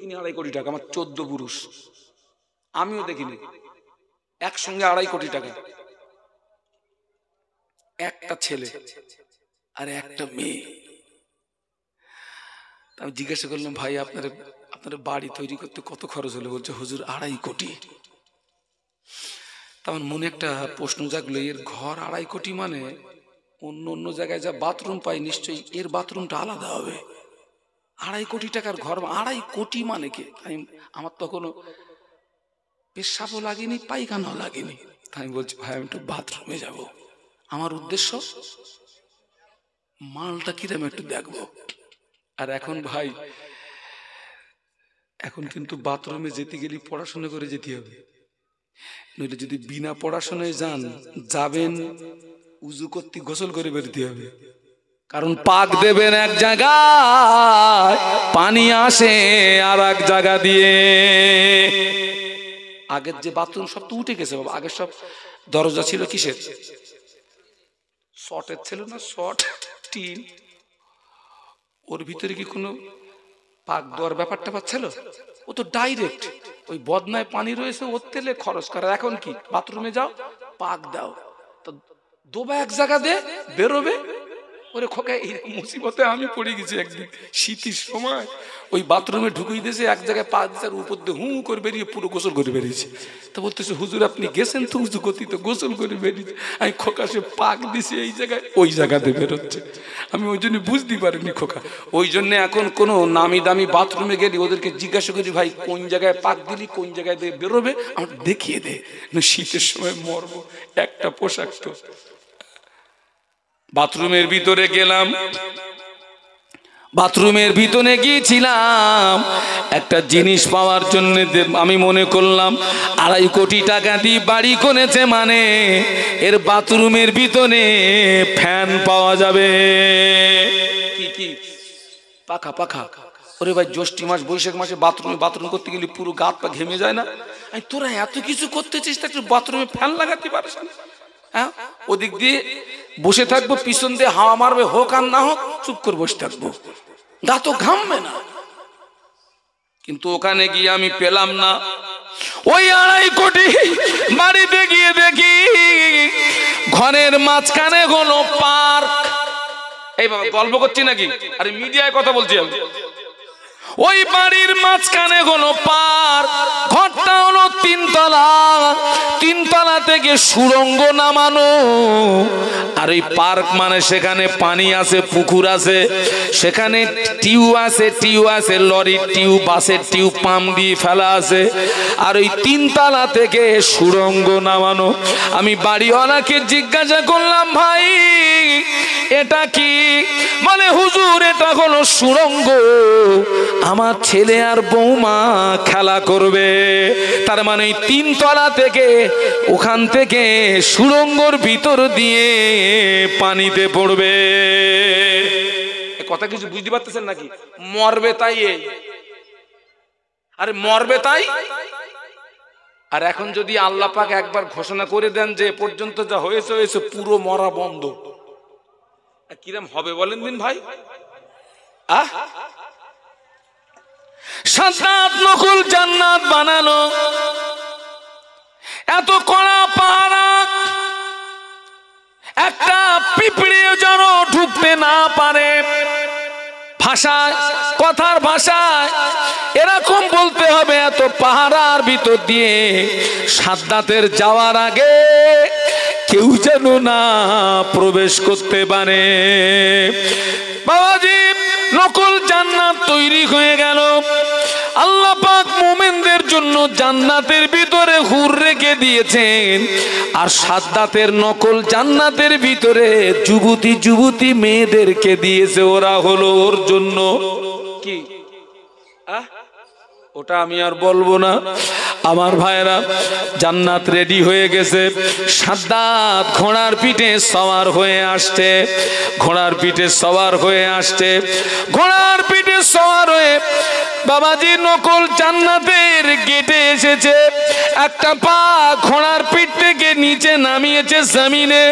দেখিনি 2.5 কোটি টাকা, আমার 14 পুরুষ, আমিও দেখিনি একসঙ্গে 2.5 কোটি টাকা, একটা ছেলে আর একটা মেয়ে। আমি জিজ্ঞাসা করলাম, ভাই আপনার বাড়ি তৈরি করতে কত খরচ হলো? বলছে হুজুর 2.5 কোটি। আমার মনে একটা প্রশ্ন জাগলো, এর ঘর 2.5 কোটি মানে অন্য অন্য জায়গায় যা বাথরুম পাই নিশ্চয়ই এর বাথরুমটা আলাদা হবে। 2.5 কোটি টাকার ঘর, 2.5 কোটি মানে কি? আমার তখনও পেশাবও লাগেনি, পায়খানাও লাগেনি। আমি বলছি ভাই আমি একটু বাথরুমে যাব, আমার উদ্দেশ্য মালটা কিরম একটু দেখবো। আর এখন ভাই, এখন কিন্তু বাথরুমে যেতে গেলে পড়াশোনা করে যেতে হবে, নইলে যদি বিনা পড়াশোনায় যাবেন উজু করতে গোসল করে বেরোতে হবে। কারণ পাক দেবেন এক জায়গায়, পানি আসে আর এক জায়গা দিয়ে। আগের যে বাথরুম সব তো উঠে গেছে বাবা। আগের সব দরজা ছিল কিসের? শর্টের ছিল না, শর্ট টিন। ওর ভিতরে কি কোনো পাক দেওয়ার ব্যাপারটা পাচ্ছিল? ও তো ডাইরেক্ট ওই বদনায় পানি রয়েছে, ওর তেলে খরচ করার। এখন কি বাথরুমে যাও, পাক দাও, তো দোবা এক জায়গা দে বেরোবে। ওরে খোকা, এই মুসিবতে আমি পড়ে গেছি একদিন শীতের সময়। ওই বাথরুমে ঢুকিয়ে দিয়েছে, এক জায়গায় পা দিয়েছে, উপর দিয়ে হু করে বেরিয়ে পুরো গোসল করে বেরিয়েছে। তো বলতেছে হুজুর আপনি গেছেন তো উজু করতে, তো গোসল করে বেরিয়েছে। আমি খোকা সে পাক দিছে এই জায়গায়, ওই জায়গাতে বেরোচ্ছে। আমি ওই জন্য বুঝতে পারিনি খোকা। ওই জন্য এখন কোনো নামি দামি বাথরুমে গেলে ওদেরকে জিজ্ঞাসা করি, ভাই কোন জায়গায় পাক দিলি, কোন জায়গায় দিয়ে বেরোবে, আমার দেখিয়ে দে, না শীতের সময় মরবো। একটা পোশাক তো। বাথরুমের ভিতরে গেলাম, বাথরুমের ভিতরে গিয়েছিলাম একটা জিনিস পাওয়ার জন্য। আমি মনে করলাম 2.5 কোটি টাকা দিয়ে বাড়ি করেছে মানে এর বাথরুমের ভিতরে ফ্যান পাওয়া যাবে। কি পাখা পাখা। ওরে ভাই জ্যৈষ্ঠ মাস বৈশাখ মাসে বাথরুম করতে গেলে পুরো গা পা ঘেমে যায় না? তোরা এত কিছু করতেছিস, একটু বাথরুমে ফ্যান লাগাতে পারিস না? হ্যাঁ, ওদিক দিয়ে বসে থাকবো, পিছন দিয়ে হাওয়া মারবে, হোক আর না হোক চুপ করে বসে থাকবো, গা তো ঘামবে না। কিন্তু ওখানে গিয়ে আমি পেলাম না। ওই 2.5 কোটি বাড়িতে গিয়ে দেখি ঘরের মাঝখানে হলো পার্ক। এই বাবা গল্প করছি নাকি? আরে মিডিয়ায় কথা বলছি আমি। ওই বাড়ির মাঝখানে হলো পার্ক। ঘরটা হলো 3 তলা, 3 তলা থেকে সুড়ঙ্গ নামানো। আর এই পার্ক মানে সেখানে পানি আছে, পুকুর আছে, সেখানে টিউব আছে, লরির টিউব, বাসের টিউব পাম্প দিয়ে ফেলা আছে। আর ওই 3 তলা থেকে সুড়ঙ্গ নামানো। আমি বাড়িওয়ালাকে জিজ্ঞাসা করলাম, ভাই এটা কি? মানে হুজুর এটা হলো সুড়ঙ্গ, আমার ছেলে আর বৌমা খেলা করবে। তার মানে 3 তলা থেকে ওখান থেকে সুড়ঙ্গর ভিতর দিয়ে পানিতে পড়বে। কথা কিছু বুঝতে পারতেছেন নাকি? মরবে তাই, এই আরে মরবে তাই। আর এখন যদি আল্লাহ পাক একবার ঘোষণা করে দেন যে পর্যন্ত যা হয়েছে হয়েছে, পুরো মরা বন্ধ, কিরম হবে বলেন দিন ভাই? সাত নকুল জান্নাত বানালো, এত কড়া পাহারা, একটা পিঁপড়েও যেন ঢুকতে না পারে। ভাষায়, কথার ভাষায় এরকম বলতে হবে, এত পাহারার ভিতর দিয়ে সাদ্দাতের যাওয়ার আগে কেউ যেন না প্রবেশ করতে পারে। বাবাজি নকল জান্নাত তৈরি হয়ে গেল। আল্লাহ পাক মুমিনদের জন্য জান্নাতের ভিতরে হুর রেখে দিয়েছেন, আর সাদ্দাতের নকল জান্নাতের ভিতরে যুবতী মেয়েদেরকে দিয়েছে। ওরা হলো ওর জন্য কি, ওটা আমি আর বলবো না। আমার ভাইরা জান্নাত রেডি হয়ে গেছে। সাদ্দাত ঘোড়ার পিঠে সওয়ার হয়ে আসছে, ঘোড়ার পিঠে সওয়ার হয়ে আসছে, ঘোড়ার পিঠে সওয়ার হয়ে বাবাজি নকল জান্নাতের গেটে এসেছে। একটা পা ঘোড়ার পিঠ থেকে নিচে নামিয়েছে জমিনে,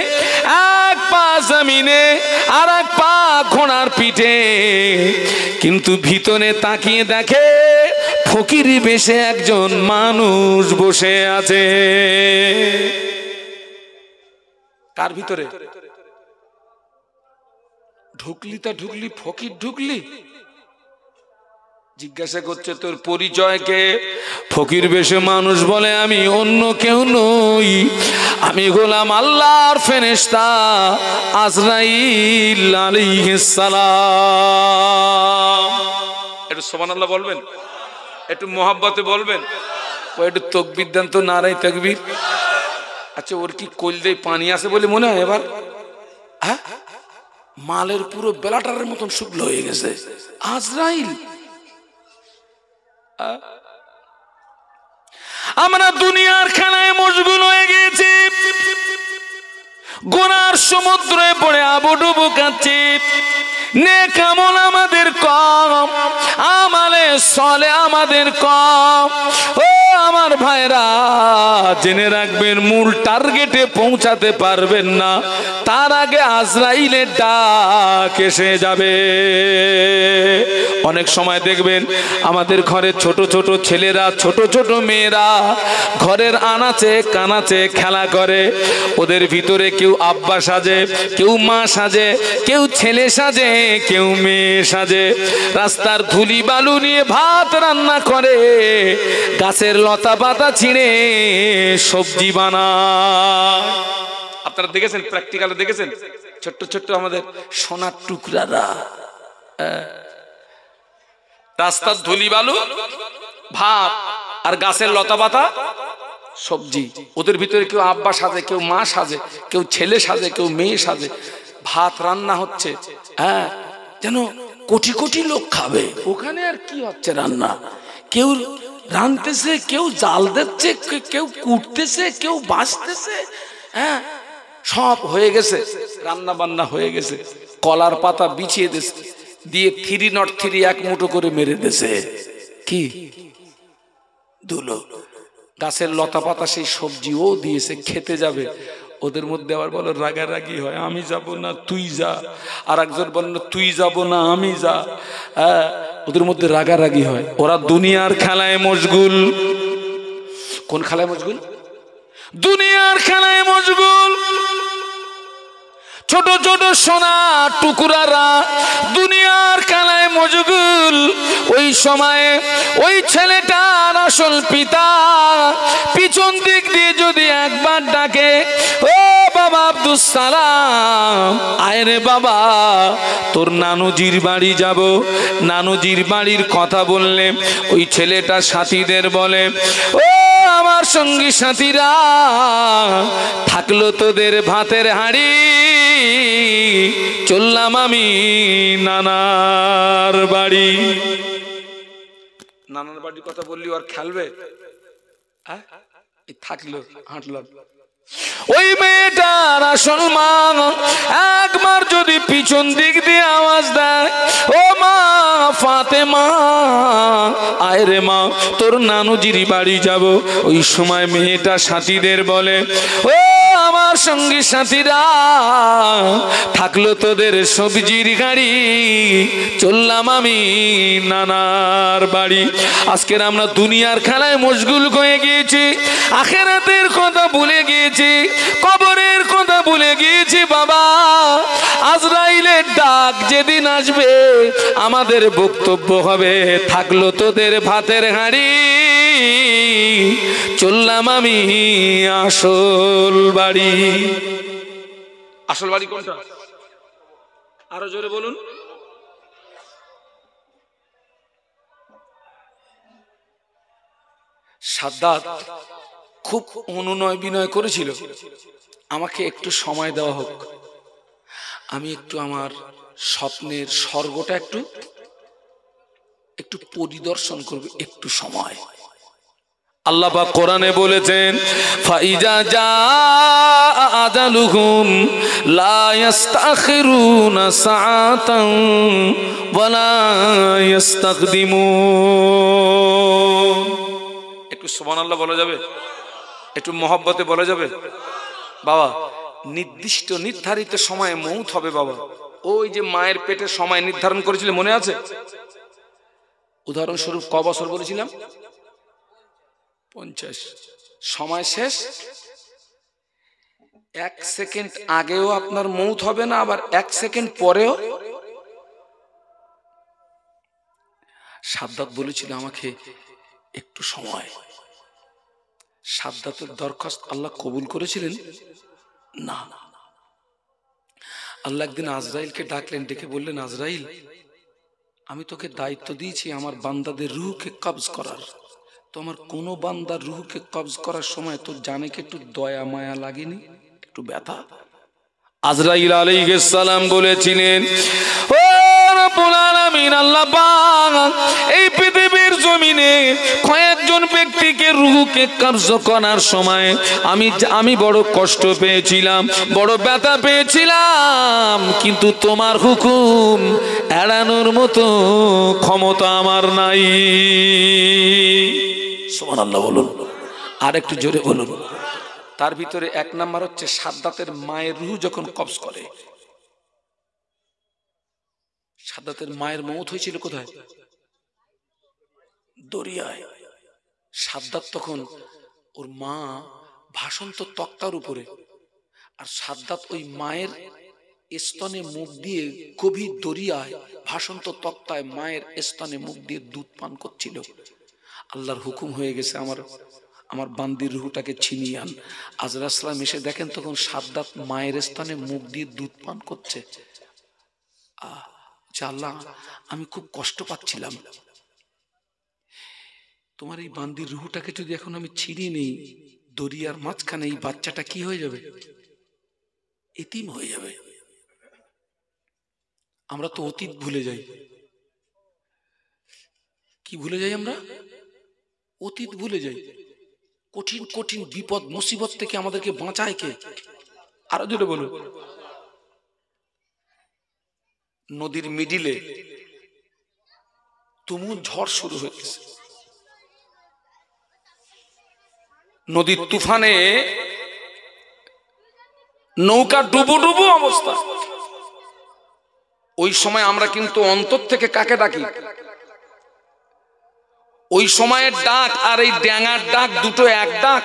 এক পা জমিনে আর এক পা ঘোড়ার পিঠে। কিন্তু ভিতরে তাকিয়ে দেখে ফকির বেশে একজন মানুষ বসে আছে। কার ভিতরে ঢুকলি? তা ঢুকলি, ফকির ঢুকলি? জিজ্ঞাসা করছে তোর পরিচয় কে? ফকির বেশে মানুষ বলে আমি অন্য কেউ নই, আমি গোলাম আল্লাহর ফেরেশতা আজরাইল আলাইহিস সালাম। একটু সুবহানাল্লাহ বলবেন, একটু মোহাব্বতে বলবেন, একটু তাকবীর দেন তো, নারায়ে তাকবীর। আচ্ছা, ওর কি কলদেই পানি আছে বলে মনে হয় এবার? হ্যাঁ, মালের পুরো বেলাটারের মতন শুকনো হয়ে গেছে। আজরাইল। আমরা দুনিয়ার খেলায় মশগুল হয়ে গেছি, গুনার সমুদ্রে পড়ে আবুডুবু কাচ্ছি। নেক আমল আমাদের কম, আমালে সলে আমাদের কম। ও আমার ভাইরা, জেনে রাখবেন মূল টার্গেটে পৌঁছাতে পারবেন না, তার আগে আজরাইলের ডাক এসে যাবে। অনেক সময় দেখবেন আমাদের ঘরে ছোট ছোট ছেলেরা, ছোট ছোট মেয়েরা ঘরের আনাচে কানাচে খেলা করে। ওদের ভিতরে কেউ আব্বা সাজে, কেউ মা সাজে, কেউ ছেলে সাজে, কেউ মেয়ে সাজে। রাস্তার ধুলি বালু নিয়ে ভাত রান্না করে, গাছের লতা পাতা ছিঁড়ে সবজি বানায়। আপনারা দেখেছেন, প্র্যাকটিক্যালে দেখেছেন? ছোট্ট ছোট্ট আমাদের সোনার টুকরারা রাস্তার ধুলি বালু, ভাত আর গাছের লতা পাতা সবজি। ওদের ভিতরে কেউ আব্বা সাজে, কেউ মা সাজে, কেউ ছেলে সাজে, কেউ মেয়ে সাজে। ভাত রান্না হচ্ছে, হ্যাঁ, যেন কোটি কোটি লোক খাবে। ওখানে আর কি হচ্ছে রান্না? কেউ রাঁধতেছে, কেউ জাল দিচ্ছে, কেউ কুটতেছে, কেউ বাঁচতেছে। হ্যাঁ, সব হয়ে গেছে, রান্না বান্না হয়ে গেছে। কলার পাতা বিছিয়ে দিয়ে 303 এক মুঠো করে মেরে দিয়েছে। কি দুলো, গাছের লতা পাতা সেই সবজিও দিয়েছে, খেতে যাবে। ওদের মধ্যে আবার বলো রাগারাগি হয়, আমি যাব না তুই যা। আর একজন বলল তুই যাব না আমি যা। হ্যাঁ, ওদের মধ্যে রাগারাগি হয়। ওরা দুনিয়ার খেলায় মশগুল। কোন খেলায় মশগুল? দুনিয়ার খেলায় মশগুল। ছোট ছোট সোনা টুকরারা দুনিয়ার খেলায় মশগুল। ওই সময়ে ওই ছেলেটার আসল পিতা পিছন দিক দিয়ে যদি একবার ডাকে, ও বাবা আব্দুস সালাম, আয় রে বাবা, তোর নানুজির বাড়ি যাব। নানুজির বাড়ির কথা বললে ওই ছেলেটা সাথীদের বলে, ও আমার সঙ্গী সাথীরা, থাকলো তোদের ভাতের হাঁড়ি, চললাম আমি নানার বাড়ি। নানার বাড়ির কথা বললি আর খেলবে? থাকলো, হাঁটলাম। ওই মেয়েটার আসল মা একবার যদি পিছন দিক দিয়ে আওয়াজ দেয়, ও মা ফাতেমা, আয় রে মা, তোর নানুজির বাড়ি যাব। ওই সময় মেয়েটা সাথীদের বলে, ও আমার সঙ্গী সাথীরা, থাকলো তোদের সবজির গাড়ি, চললাম আমি নানার বাড়ি। আজকের আমরা দুনিয়ার খেলায় মশগুল হয়ে গিয়েছি, আখিরাতের কথা ভুলে গিয়েছি, কবরের কথা ভুলে গিয়েছি। বাবা, আজরাইলের ডাক যেদিন আসবে আমাদের বক্তব্য হবে, থাকলো তোদের ভাতের হাঁড়ি, চললাম আমি আসল বাড়ি। আসল বাড়ি কোনটা? আরো জোরে বলুন। সাদ্দাত খুব অনুনয় বিনয় করেছিল, আমাকে একটু সময় দেওয়া হোক, আমি একটু আমার স্বপ্নের স্বর্গটা একটু পরিদর্শন করব, একটু সময়। আল্লাহ পাক কোরআনে বলেছেন, ফাইজা জাআ আজালুহুম লা ইস্তাখিরুনা সাআতান ওয়া লা ইস্তাকদিমুন। একটু সুবহানাল্লাহ বলা যাবে? একটু মহব্বতে বলা যাবে? বাবা, নির্দিষ্ট নির্ধারিত সময়ে মৌত হবে বাবা। ওই যে মায়ের পেটে সময় নির্ধারণ করেছিল, মনে আছে? উদাহরণস্বরূপ ক বছর বলেছিলাম? 50। সময় শেষ, 1 সেকেন্ড আগেও আপনার মৌত হবে না, আবার 1 সেকেন্ড পরেও। সাদ্দাত বলেছিল আমাকে একটু সময়। সাদ্দাতের দরখাস্ত আল্লাহ কবুল করেছিলেন না। আল্লাহ একদিন আজরাইলকে ডাকলেন, ডেকে বললেন, আজরাইল, আমি তোকে দায়িত্ব দিয়েছি আমার বান্দাদের রূহকে কবজ করার। তো আমার কোনো বান্দার রূহকে কবজ করার সময় তোর জানে কি একটু দয়া মায়া লাগেনি, একটু ব্যথা? আজরাইল আলাইহিস সালাম বলেছিলেন, ও রব্বুল আলামিন, আল্লাহ পাক এই পৃথিবীর জমিনে কয়েকজন ব্যক্তিকে রূহকে কবজ করার সময় আমি বড় কষ্ট পেয়েছিলাম, বড় ব্যথা পেয়েছিলাম, কিন্তু তোমার হুকুম এড়ানোর মতো ক্ষমতা আমার নাই। সুবহানাল্লাহ বলুন, আর একটু জোরে বলুন। তার ভিতরে 1 নাম্বার হচ্ছে সাদ্দাতের মায়ের রূহ যখন কবজ করে। সাদ্দাতের মায়ের মওত হয়েছিল কোথায়? দরিয়ায়। সাদ্দাত তখন, ওর মা ভাসন্ত তক্তার উপরে, আর সাদ্দাত ওই মায়ের স্তনে মুখ দিয়ে গভীর দরিয়ায় ভাসন্ত তক্তায় মায়ের স্তনে মুখ দিয়ে দুধ পান করছিল। আল্লাহর হুকুম হয়ে গেছে, আমার বান্দির রূহটাকে ছিনিয়ে আন। আজরাইল সালাম এসে দেখেন তখন সাদ্দাত মায়ের স্থানে মুখ দিয়ে দুধ পান করছে। আল্লাহ, আমি খুব কষ্ট পাচ্ছিলাম, তোমার এই বান্দির রূহটাকে যদি এখন আমি ছিনিয়ে নেই, দরিয়ার মাঝখানে এই বাচ্চাটা কি হয়ে যাবে? এতিম হয়ে যাবে। আমরা তো অতীত ভুলে যাই। কি ভুলে যাই আমরা? অতীত ভুলে যাই। কঠিন কঠিন বিপদ মুসিবত থেকে আমাদেরকে বাঁচায় কে? আরো জোরে বলুন। নদীর মিডিলে তুমুল ঝড় শুরু হয়ে গেছে, নদীর তুফানে নৌকা ডুবু ডুবু অবস্থা। ওই সময় আমরা কিন্তু অন্তর থেকে কাকে ডাকি? ওই সময়ের ডাক আর এই ড্যাঙার ডাক দুটো এক ডাক।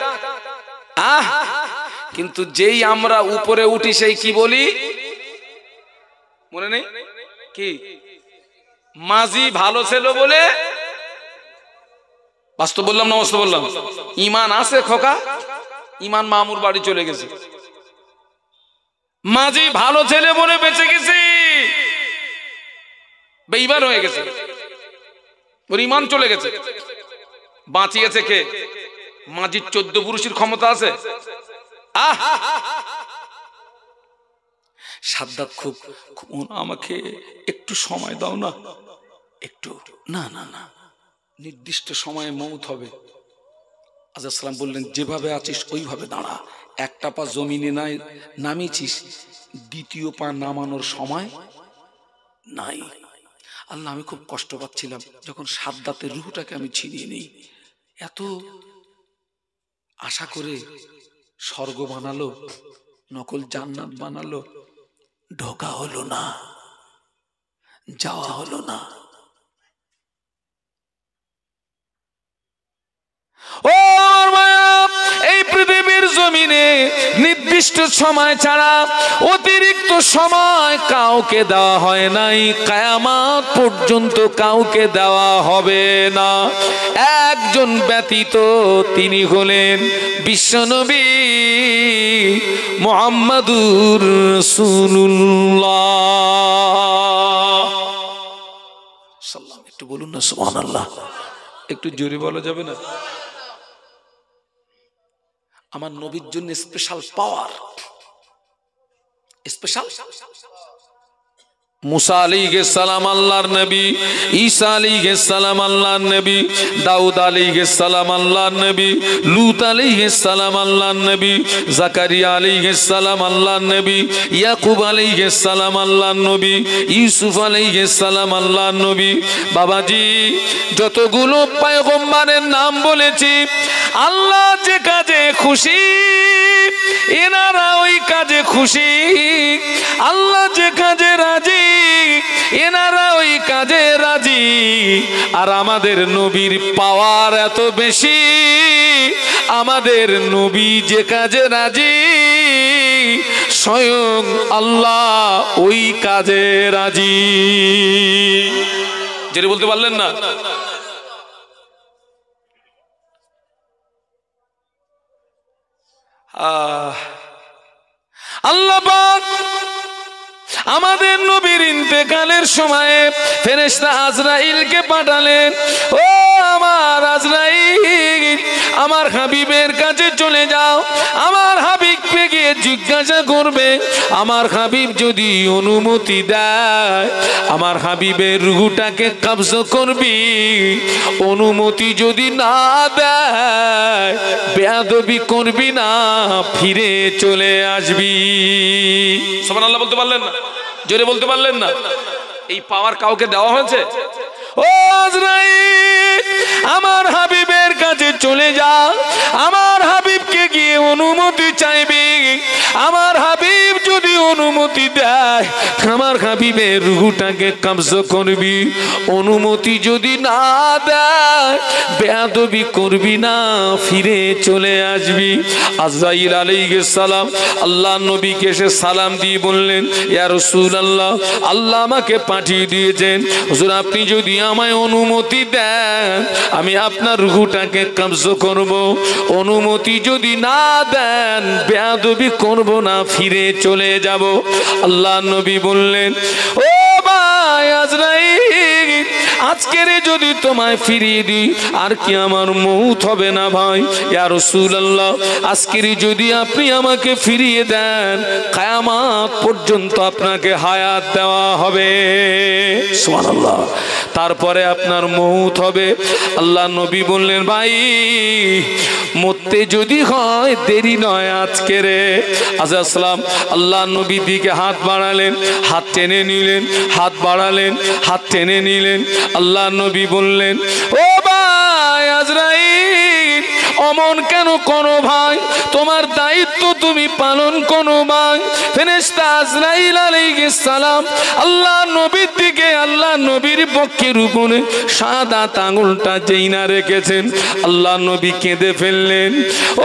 কিন্তু যেই আমরা উপরে উঠি সেই কি বলি মনে নেই? কি মাঝি ভালো ছিল বলে, বাস্তব বললাম না বাস্তব বললাম? ইমান আছে খোকা, ইমান মামুর বাড়ি চলে গেছে। মাঝি ভালো ছেলে বলে বেঁচে গেছে, বেঈমান হয়ে গেছে, ওর ইমান চলে গেছে। বাঁচিয়েছে কে? মাঝির 14 পুরুষের ক্ষমতা আছে। সাদ্দাত খুব, আমাকে একটু সময় দাও না, একটু। না না না, নির্দিষ্ট সময়ে মওত হবে। আজরাইল সালাম বললেন, যেভাবে আছিস ওইভাবে দাঁড়া, একটা পা জমিনে নাই নামিয়েছিস, দ্বিতীয় পা নামানোর সময় নাই। আল্লাহ, আমি খুব কষ্ট পাচ্ছিলাম যখন সাদ্দাতের রূহটাকে আমি ছিনিয়ে নেই। এত আশা করে স্বর্গ বানালো, নকল জান্নাত বানালো, ঢোকা হলো না, যাওয়া হলো না। ও এই পৃথিবীর জমিনে নির্দিষ্ট সময় ছাড়া অতিরিক্ত সময় কাউকে দেওয়া হয় নাই, কিয়ামত পর্যন্ত কাউকে দেওয়া হবে না। একজন ব্যতীত, তিনি হলেন বিশ্বনবী মুহাম্মাদুর রাসূলুল্লাহ। সাল্লাম, একটু বলুন না সুবহানাল্লাহ, একটু জোরে বলা যাবে না? আমার নবীর জন্য স্পেশাল পাওয়ার, স্পেশাল। মুসা আলাইহিস সালাম আল্লাহর নবী, ঈসা আলাইহিস সালাম আল্লাহর নবী, দাউদ আলাইহিস সালাম আল্লাহর নবী, লূত আলাইহিস সালাম আল্লাহর নবী, জাকারিয়া আলাইহিস সালাম আল্লাহর নবী, ইয়াকুব আলাইহিস সালাম আল্লাহর নবী, ইউসুফ আলাইহিস সালাম আল্লাহর নবী। বাবাজি, যতগুলো পয়গম্বরের নাম বলেছি, আল্লাহ যে কাজে খুশি এনারা ওই কাজে খুশি, আল্লাহ যে কাজে রাজি এনারা ওই কাজে রাজি। আর আমাদের নবীর পাওয়ার এত বেশি, আমাদের নবী যে কাজে রাজি স্বয়ং আল্লাহ ওই কাজে রাজি। যেটা বলতে পারলেন না? আল্লাহ পাক আমাদের নবীর ইন্তেকালের সময়ে ফেরেশতা আজরাইলকে পাঠালেন। ও আমার আজরাইল, আমার হাবিবের কাছে চলে যাও, আমার হাবিবকে গিয়ে জিজ্ঞাসা করবে, আমার হাবিব যদি অনুমতি দেয় আমার হাবিবের রূহটাকে কবজ করবি, অনুমতি যদি না দেয় বেয়াদবি করবি না, ফিরে চলে আসবি। সুবহানাল্লাহ বলতে পারলেন না? জোরে বলতে পারলেন না? এই পাওয়ার কাউকে দেওয়া হয়েছে? ও আজরাইল, আমার হাবিবের কাছে চলে যা, আমার হাবিবকে গিয়ে অনুমতি চাইবি, আমার হাবিব যদি অনুমতি দেয় আমার হাবিবের রূহটাকে কবজ করবি, অনুমতি যদি না দেয় বেয়াদবি করবি না, ফিরে চলে আসবি। আজরাইল আলাইহিস সালাম আল্লাহ নবীকে এসে সালাম দিয়ে বললেন, ইয়া রাসূলুল্লাহ, আল্লাহ আমাকে পাঠিয়ে দিয়েছেন, হুজুর আপনি যদি আমায় অনুমতি দেন আমি আপনার রূহটাকে কবজ করব, অনুমতি যদি না দেন বেয়াদবি করব না, ফিরে চলে যাব। আল্লাহ নবী বললেন, ও ভাই আজরাইল, আজকের যদি তোমায় ফিরিয়ে দিই আর কি আমার মউত হবে না ভাই? ইয়া রাসূলুল্লাহ, আজকের যদি আপনি আমাকে ফিরিয়ে দেন কিয়ামত পর্যন্ত আপনাকে হায়াত দেওয়া হবে। সুবহানাল্লাহ। তারপরে আপনার মউত হবে। আল্লাহ নবী বললেন, ভাই মরতে যদি হয় দেরি নয় আজকে রে। আসসালাম আল্লাহ নবীর দিকে হাত বাড়ালেন, হাত টেনে নিলেন, হাত বাড়ালেন, হাত টেনে নিলেন। আল্লাহ নবী বললেন, ও ভাই আজরাইল, অমন কেন করো ভাই, তোমার দায়িত্ব তুমি পালন করো ভাই। ফেরেশতা আজরাইল আলাইহিস সালাম আল্লাহ নবীর দিকে, আল্লাহ নবীর বক্ষের উপরে সাদা আঙুলটা যেই না রেখেছেন আল্লাহ নবী কেঁদে ফেললেন।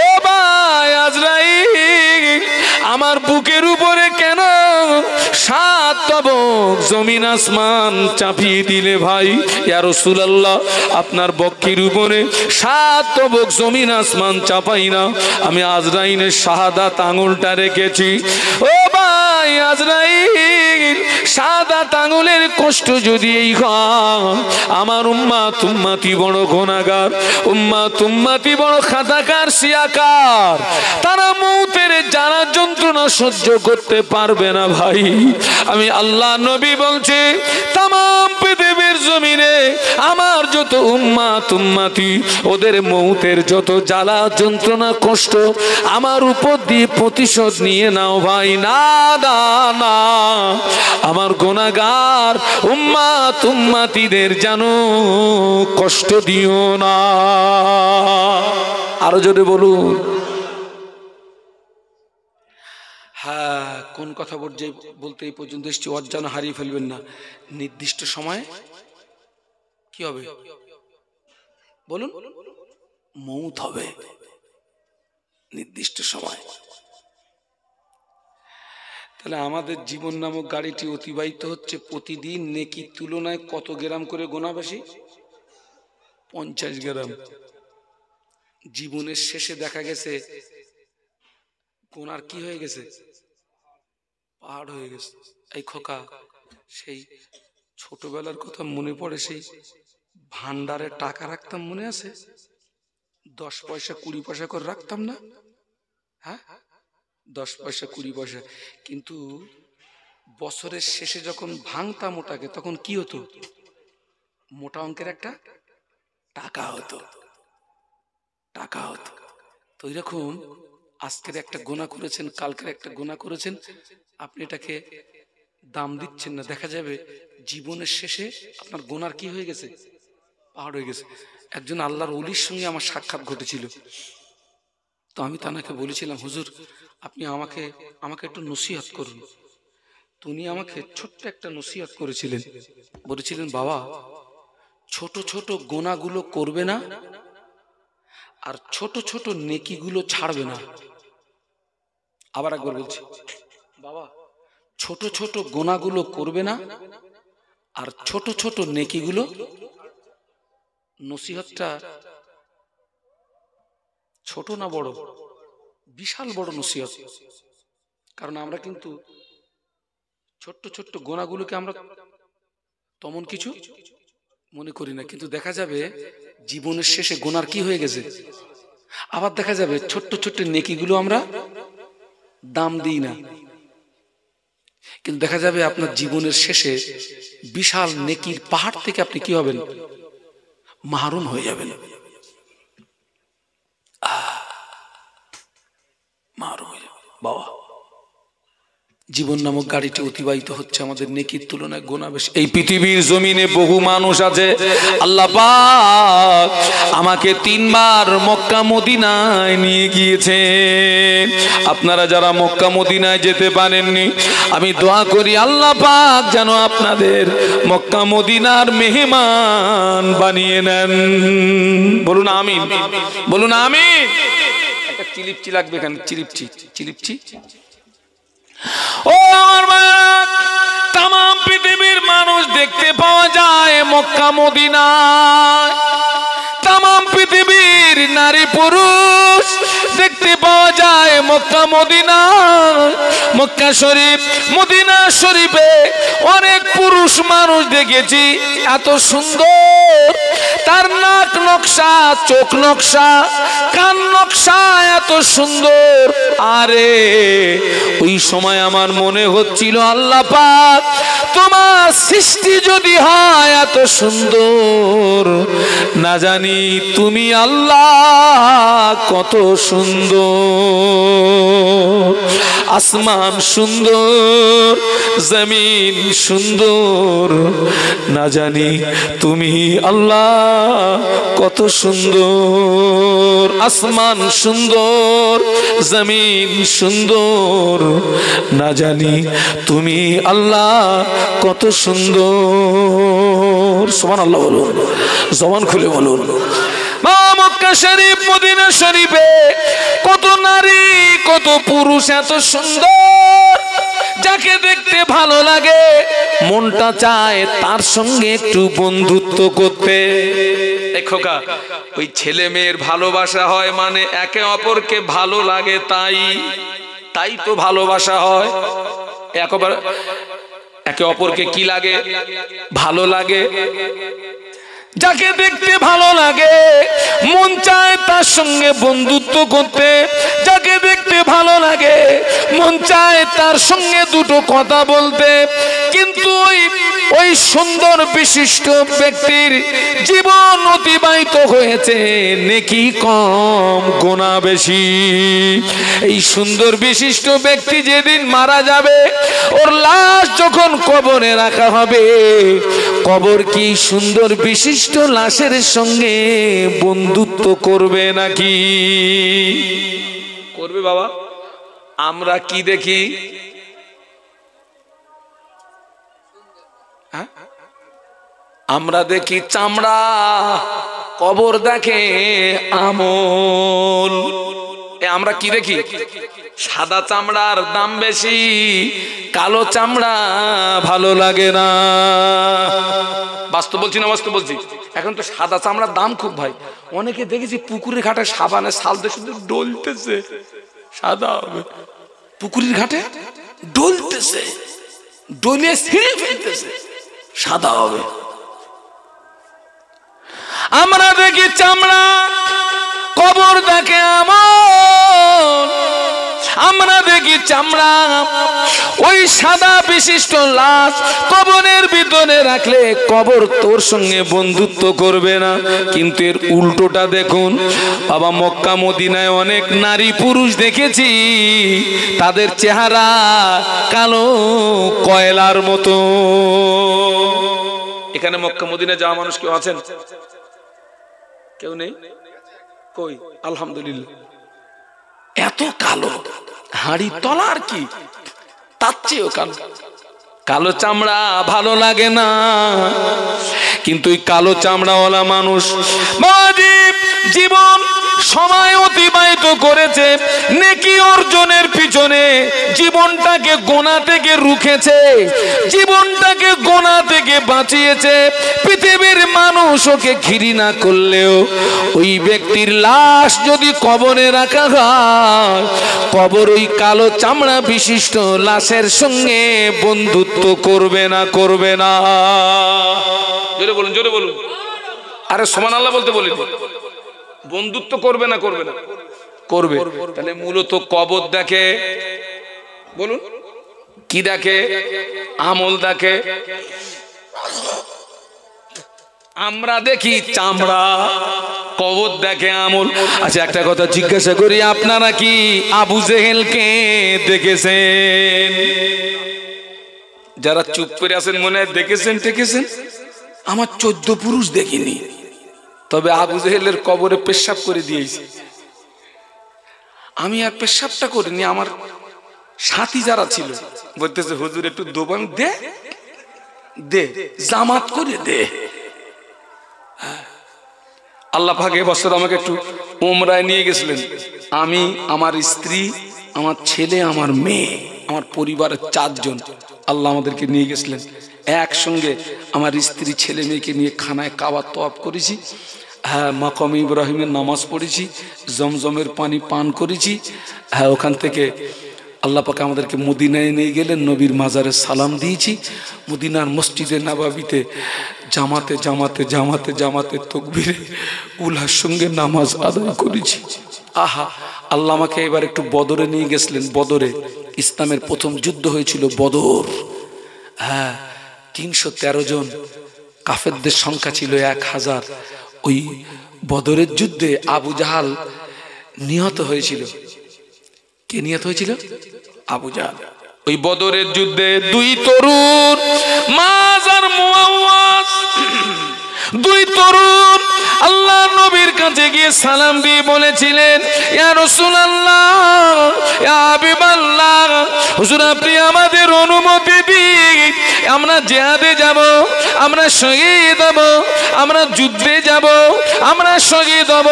ও ভাই আজরাইল, আমার বুকের উপরে কেন 7 তবক জমিন আসমান চাপিয়ে দিলে ভাই? ইয়া রাসূলুল্লাহ, আপনার বক্ষের উপরে 7 তবক জমিন আসমান চাপাই না, আমি আজরাইলের শাহাদাত আঙুলটা রেখেছি। ও ভাই আজরাইল, শাহাদাত আঙুলের কষ্ট যদি এই হয়, আমার উম্মাত উম্মতি বড় গুনাহগার, উম্মাত উম্মতি বড় খাতাকার সিয়াকার, তারা মউতের যারা যন্ত্রণা সহ্য করতে পারবে না ভাই। আমি আল্লাহ নবী বলছি, তামাম পৃথিবীর জমিনে আমার যত উম্মাত উম্মতি ওদের মউতের যত জ্বালা যন্ত্রণা কষ্ট আমার উপর দিয়ে প্রতিশোধ নিয়ে নাও ভাই। না না না, আমার গুনাহগার উম্মাত উম্মতিদের জানো কষ্ট দিও না। আরো জোরে বলুন। হ্যাঁ, কোন কথা বলতে এই পর্যন্ত এসছি, অজ্ঞান হারিয়ে ফেলবেন না। নির্দিষ্ট সময়ে কি হবে বলুন? মউত হবে নির্দিষ্ট সময়। তাহলে আমাদের জীবন নামক গাড়িটি অতিবাহিত হচ্ছে প্রতিদিন নেকির তুলনায় কত গ্রাম করে গোনা বেশি? 50 গ্রাম। জীবনের শেষে দেখা গেছে গোনার কি হয়ে গেছে? পাহাড় হয়ে গেছে। এই খোকা, সেই ছোটবেলার কথা মনে পড়ে, সেই ভান্ডারে টাকা রাখতাম, মনে আছে? 10 পয়সা 20 পয়সা করে রাখতাম না? হ্যাঁ, 10 পয়সা 20 পয়সা। কিন্তু বছরের শেষে যখন ভাঙতাম ওটাকে, তখন কি হতো? মোটা অঙ্কের একটা টাকা হতো, টাকা হতো। তো এরকম আজকের একটা গোনা করেছেন, কালকের একটা গোনা করেছেন, আপনি এটাকে দাম দিচ্ছেন না। দেখা যাবে জীবনের শেষে আপনার গোনার কি হয়ে গেছে? পাহাড় হয়ে গেছে। একজন আল্লাহর ওলির সঙ্গে আমার সাক্ষাৎ ঘটেছিল। তো আমি তাকে বলেছিলাম, হুজুর আপনি আমাকে একটু নসিহত করুন। তো উনি আমাকে ছোট্ট একটা নসিহত করেছিলেন। বলেছিলেন, বাবা ছোট ছোট গোনাগুলো করবে না, আর ছোট ছোট নেকিগুলো ছাড়বে না। আবার একবার বলছি বাবা, ছোট ছোট গোনাগুলো করবে না, আর ছোট ছোট নেকিগুলো। নসিহতটা ছোট না বড়? বিশাল বড় নসিহত। কারণ আমরা কিন্তু ছোট্ট ছোট্ট গোনাগুলোকে আমরা তেমন কিছু মনে করি না, কিন্তু দেখা যাবে জীবনের শেষে গোনার কি হয়ে গেছে। আবার দেখা যাবে ছোট্ট ছোট্ট নেকিগুলো আমরা দাম দিই না, কিন্তু দেখা যাবে আপনার জীবনের শেষে বিশাল নেকির পাহাড় থেকে আপনি কি হবেন, মাহরুম হয়ে যাবেন। মাহরুম হয়ে যাবেন। বাবা, জীবন নামক গাড়িটি অতিবাহিত হচ্ছে আমাদের নেকির তুলনায় গোনা বেশি। এই পৃথিবীর জমিনে বহু মানুষ আছে, আল্লাহ পাক আমাকে 3 বার মক্কা মদিনায় নিয়ে গিয়েছে। আপনারা যারা মক্কা মদিনায় যেতে পারেননি, আমি দোয়া করি আল্লাহ পাক যেন আপনাদের মক্কা মদিনার মেহমান বানিয়ে নেন। বলুন আমিন, বলুন আমিন। একটা চিলিপচি লাগবে এখানে, চিলিপচি চিলিপচি। ও আমার মায়েরা, তাম পৃথিবীর মানুষ দেখতে পাওয়া যায় মক্কা মদিনায়। তাম পৃথিবীর নারী পুরুষ দেখতে পাওয়া যায় মক্কা মদিনায়। মক্কা শরীফ, মদিনা শরীফে অনেক পুরুষ মানুষ দেখেছি, এত সুন্দর তার নাক নকশা, চোখ নকশা, কান নকশা এত সুন্দর। আরে ওই সময় আমার মনে হচ্ছিল আল্লাহ পাক তোমার সৃষ্টি যদি হয় এত সুন্দর, না জানি তুমি আল্লাহ কত সুন্দর। আসমান সুন্দর, জমিন সুন্দর, না জানি তুমি আল্লাহ কত সুন্দর। আসমান সুন্দর, জমিন সুন্দর, না জানি তুমি আল্লাহ কত সুন্দর। সুবহানাল্লাহ বলুন, জবান খুলে বলুন। মক্কা শরীফ, মদিনা শরীফে কত নারী, কত পুরুষ এত সুন্দর, যাকে দেখতে ভালো লাগে, মনটা চায় তার সঙ্গে একটু বন্ধুত্ব করতে। খোকা, ওই ছেলে মেয়ের ভালোবাসা হয় মানে একে অপরকে ভালো লাগে, তাই তো ভালোবাসা হয়। একে অপরকে কি লাগে, ভালো লাগে। যাকে দেখতে ভালো লাগে মন চায় তার সঙ্গে বন্ধুত্ব করতে, যাকে দেখতে ভালো লাগে মন চায় তার সঙ্গে দুটো কথা বলতে। কিন্তু ওই সুন্দর বিশিষ্ট ব্যক্তির জীবন অতিবাহিত হয়েছে নেকি কম, গোনা বেশি। এই সুন্দর বিশিষ্ট ব্যক্তি যেদিন মারা যাবে, ওর লাশ যখন কবরে রাখা হবে, কবর কি সুন্দর বিশিষ্ট লাশের সঙ্গে বন্ধুত্ব করবে নাকি? করবে বাবা? আমরা কি দেখি? আমরা দেখি চামড়া, কবর দেখে আমল। আমরা কি দেখি? সাদা চামড়ার দাম বেশি, কালো চামড়া ভালো লাগে না। বাস্তব বলছি না বাস্তব বলছি? এখন তো সাদা চামড়ার দাম খুব ভাই। অনেকে দেখেছি পুকুরের ঘাটে সাবানে সালতে শুধু ডলতেছে, সাদা হবে। পুকুরের ঘাটে ডলতেছে, ডলে ছিঁড়ে ফেলতেছে, সাদা হবে। আমরা দেখি চামড়া, কবর দেখে আমল। আমরা দেখি চামড়া, ওই সাদা বিশিষ্ট লাশ কবরের ভিতরে রাখলে কবর তোর সঙ্গে বন্ধুত্ব করবে না। কিন্তু এর উল্টোটা দেখুন বাবা, মক্কা মদিনায় অনেক নারী পুরুষ দেখেছি, তাদের চেহারা কালো কয়লার মতো। এখানে মক্কা মদিনায় যাওয়া মানুষ কেউ আছেন? কেউ নেই? কই? আলহামদুলিল্লাহ। এত কালো, হাড়ি তলার কি, তার চেয়েও কালো। কালো চামড়া ভালো লাগে না, কিন্তু ওই কালো চামড়াওয়ালা মানুষ জীবন সময় অতিবাহিত করেছে নেকি অর্জনের পিছনে, জীবনটাকে গোনা থেকে রুখেছে, জীবনটাকে গোনা থেকে বাঁচিয়েছে। পৃথিবীর মানুষ ওকে ঘৃণা করলেও ওই ব্যক্তির লাশ যদি কবরে রাখা হয়, কবর ওই কালো চামড়া বিশিষ্ট লাশের সঙ্গে বন্ধুত্ব করবে না, করবে না। জোরে বলুন, জোরে বলুন। আরে সুবহানাল্লাহ বলতে বলি, বন্ধুত্ব করবে না, করবে না, করবে। তাহলে মূলত কবর দেখে, বলুন কি দেখে? আমল দেখে। আমরা দেখি চামড়া, কবর দেখে আমল। আচ্ছা একটা কথা জিজ্ঞাসা করি, আপনারা কি আবু জেহেলকে দেখেছেন? যারা চুপ করে আছেন মনে হয় দেখেছেন, দেখেছেন। আমার 14 পুরুষ দেখিনি, তবে আবু জেহেলের কবরে পেশাব করে দিয়েছি। আমি আর পেশাবটা করিনি, আমার সাথী যারা ছিল বলতেছে হুজুর একটু দোবান দে দে, জামাত করে দে। আল্লাহ পাক এবছর আমাকে একটু উমরায় নিয়ে গেছিলেন। আমি, আমার স্ত্রী, আমার ছেলে, আমার মেয়ে, আমার পরিবারের 4 জন আল্লাহ আমাদেরকে নিয়ে গেছিলেন। একসঙ্গে আমার স্ত্রী ছেলে মেয়েকে নিয়ে খানায় কাবা তওয়াফ করেছি। হ্যাঁ, মাকাম ইব্রাহিমের নামাজ পড়েছি, জমজমের পানি পান করেছি। হ্যাঁ, ওখান থেকে আল্লাহ পাক আমাদেরকে মদিনায় নিয়ে গেলেন, নবীর মাজারে সালাম দিয়েছি। মদিনার মসজিদে নববীতে জামাতে জামাতে জামাতে জামাতে তাকবীরে উলার সঙ্গে নামাজ আদায় করেছি। আহা, আল্লাহ আমাকে এবার একটু বদরে নিয়ে গেছিলেন। বদরে ইসলামের প্রথম যুদ্ধ হয়েছিল, বদর। হ্যাঁ, 313 জন, কাফেরদের সংখ্যা ছিল 1000। ওই বদরের যুদ্ধে আবু জাহাল নিহত হয়েছিল। কে নিহত হয়েছিল? আবু জাহাল। ওই বদরের যুদ্ধে 2 তরুণ, মাজ আর মুআওয়াজ, 2 তরুণ আল্লাহ নবীর কাছে গিয়ে সালাম দিয়ে বলেছিলেন, ইয়া রাসূলুল্লাহ, ইয়া হাবিবাল্লাহ, হুজুর আপনি আমাদের অনুমতি দিন, আমরা জিহাদে যাব, আমরা শহীদ হব, আমরা যুদ্ধে যাব, আমরা শহীদ হব।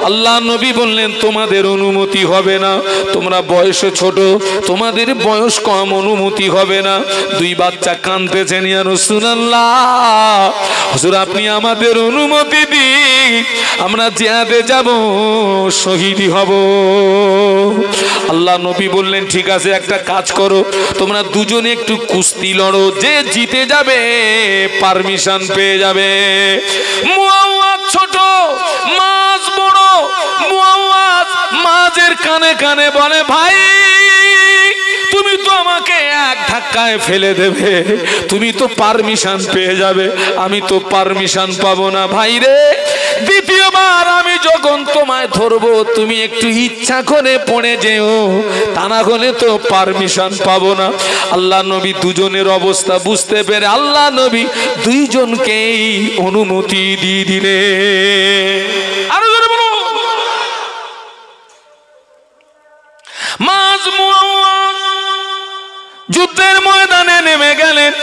আল্লাহ নবী বললেন তোমাদের অনুমতি হবে না, তোমরা বয়সে ছোট, তোমাদের বয়স কম, অনুমতি হবে না। 2 বাচ্চা কাঁদতেছেন, ইয়া রাসূলুল্লাহ, হুজুর আপনি আমাদের অনুমতি দিন, আমরা জিহাদে যাব, শহীদ হব। আল্লাহ নবী বললেন ঠিক আছে, একটা কাজ করো, তোমরা দুজনে একটু কুস্তি লড়ো, যে জিতে যাবে পারমিশন পেয়ে যাবে। মুআওয়াজ ছোট, মাজ বড়। মুআওয়াজ মাজের কানে কানে বলে, ভাই তুমি তো আমাকে এক ধাক্কায় ফেলে দেবে, তুমি তো পারমিশন পেয়ে যাবে, আমি তো পারমিশন পাবো না ভাই রে। দ্বিতীয়বার আমি যখন তোমায় ধরবো তুমি একটু ইচ্ছা করে পড়ে যেও, তা না হলে তো পারমিশন পাবো না। আল্লাহ নবী দুজনের অবস্থা বুঝতে পেরে আল্লাহ নবী 2 জনকেই অনুমতি দিয়ে দিলে। আরো জোরে বলো। মাজ মুআওয়াজ যুদ্ধের ময়দানে নেমে গেলেন।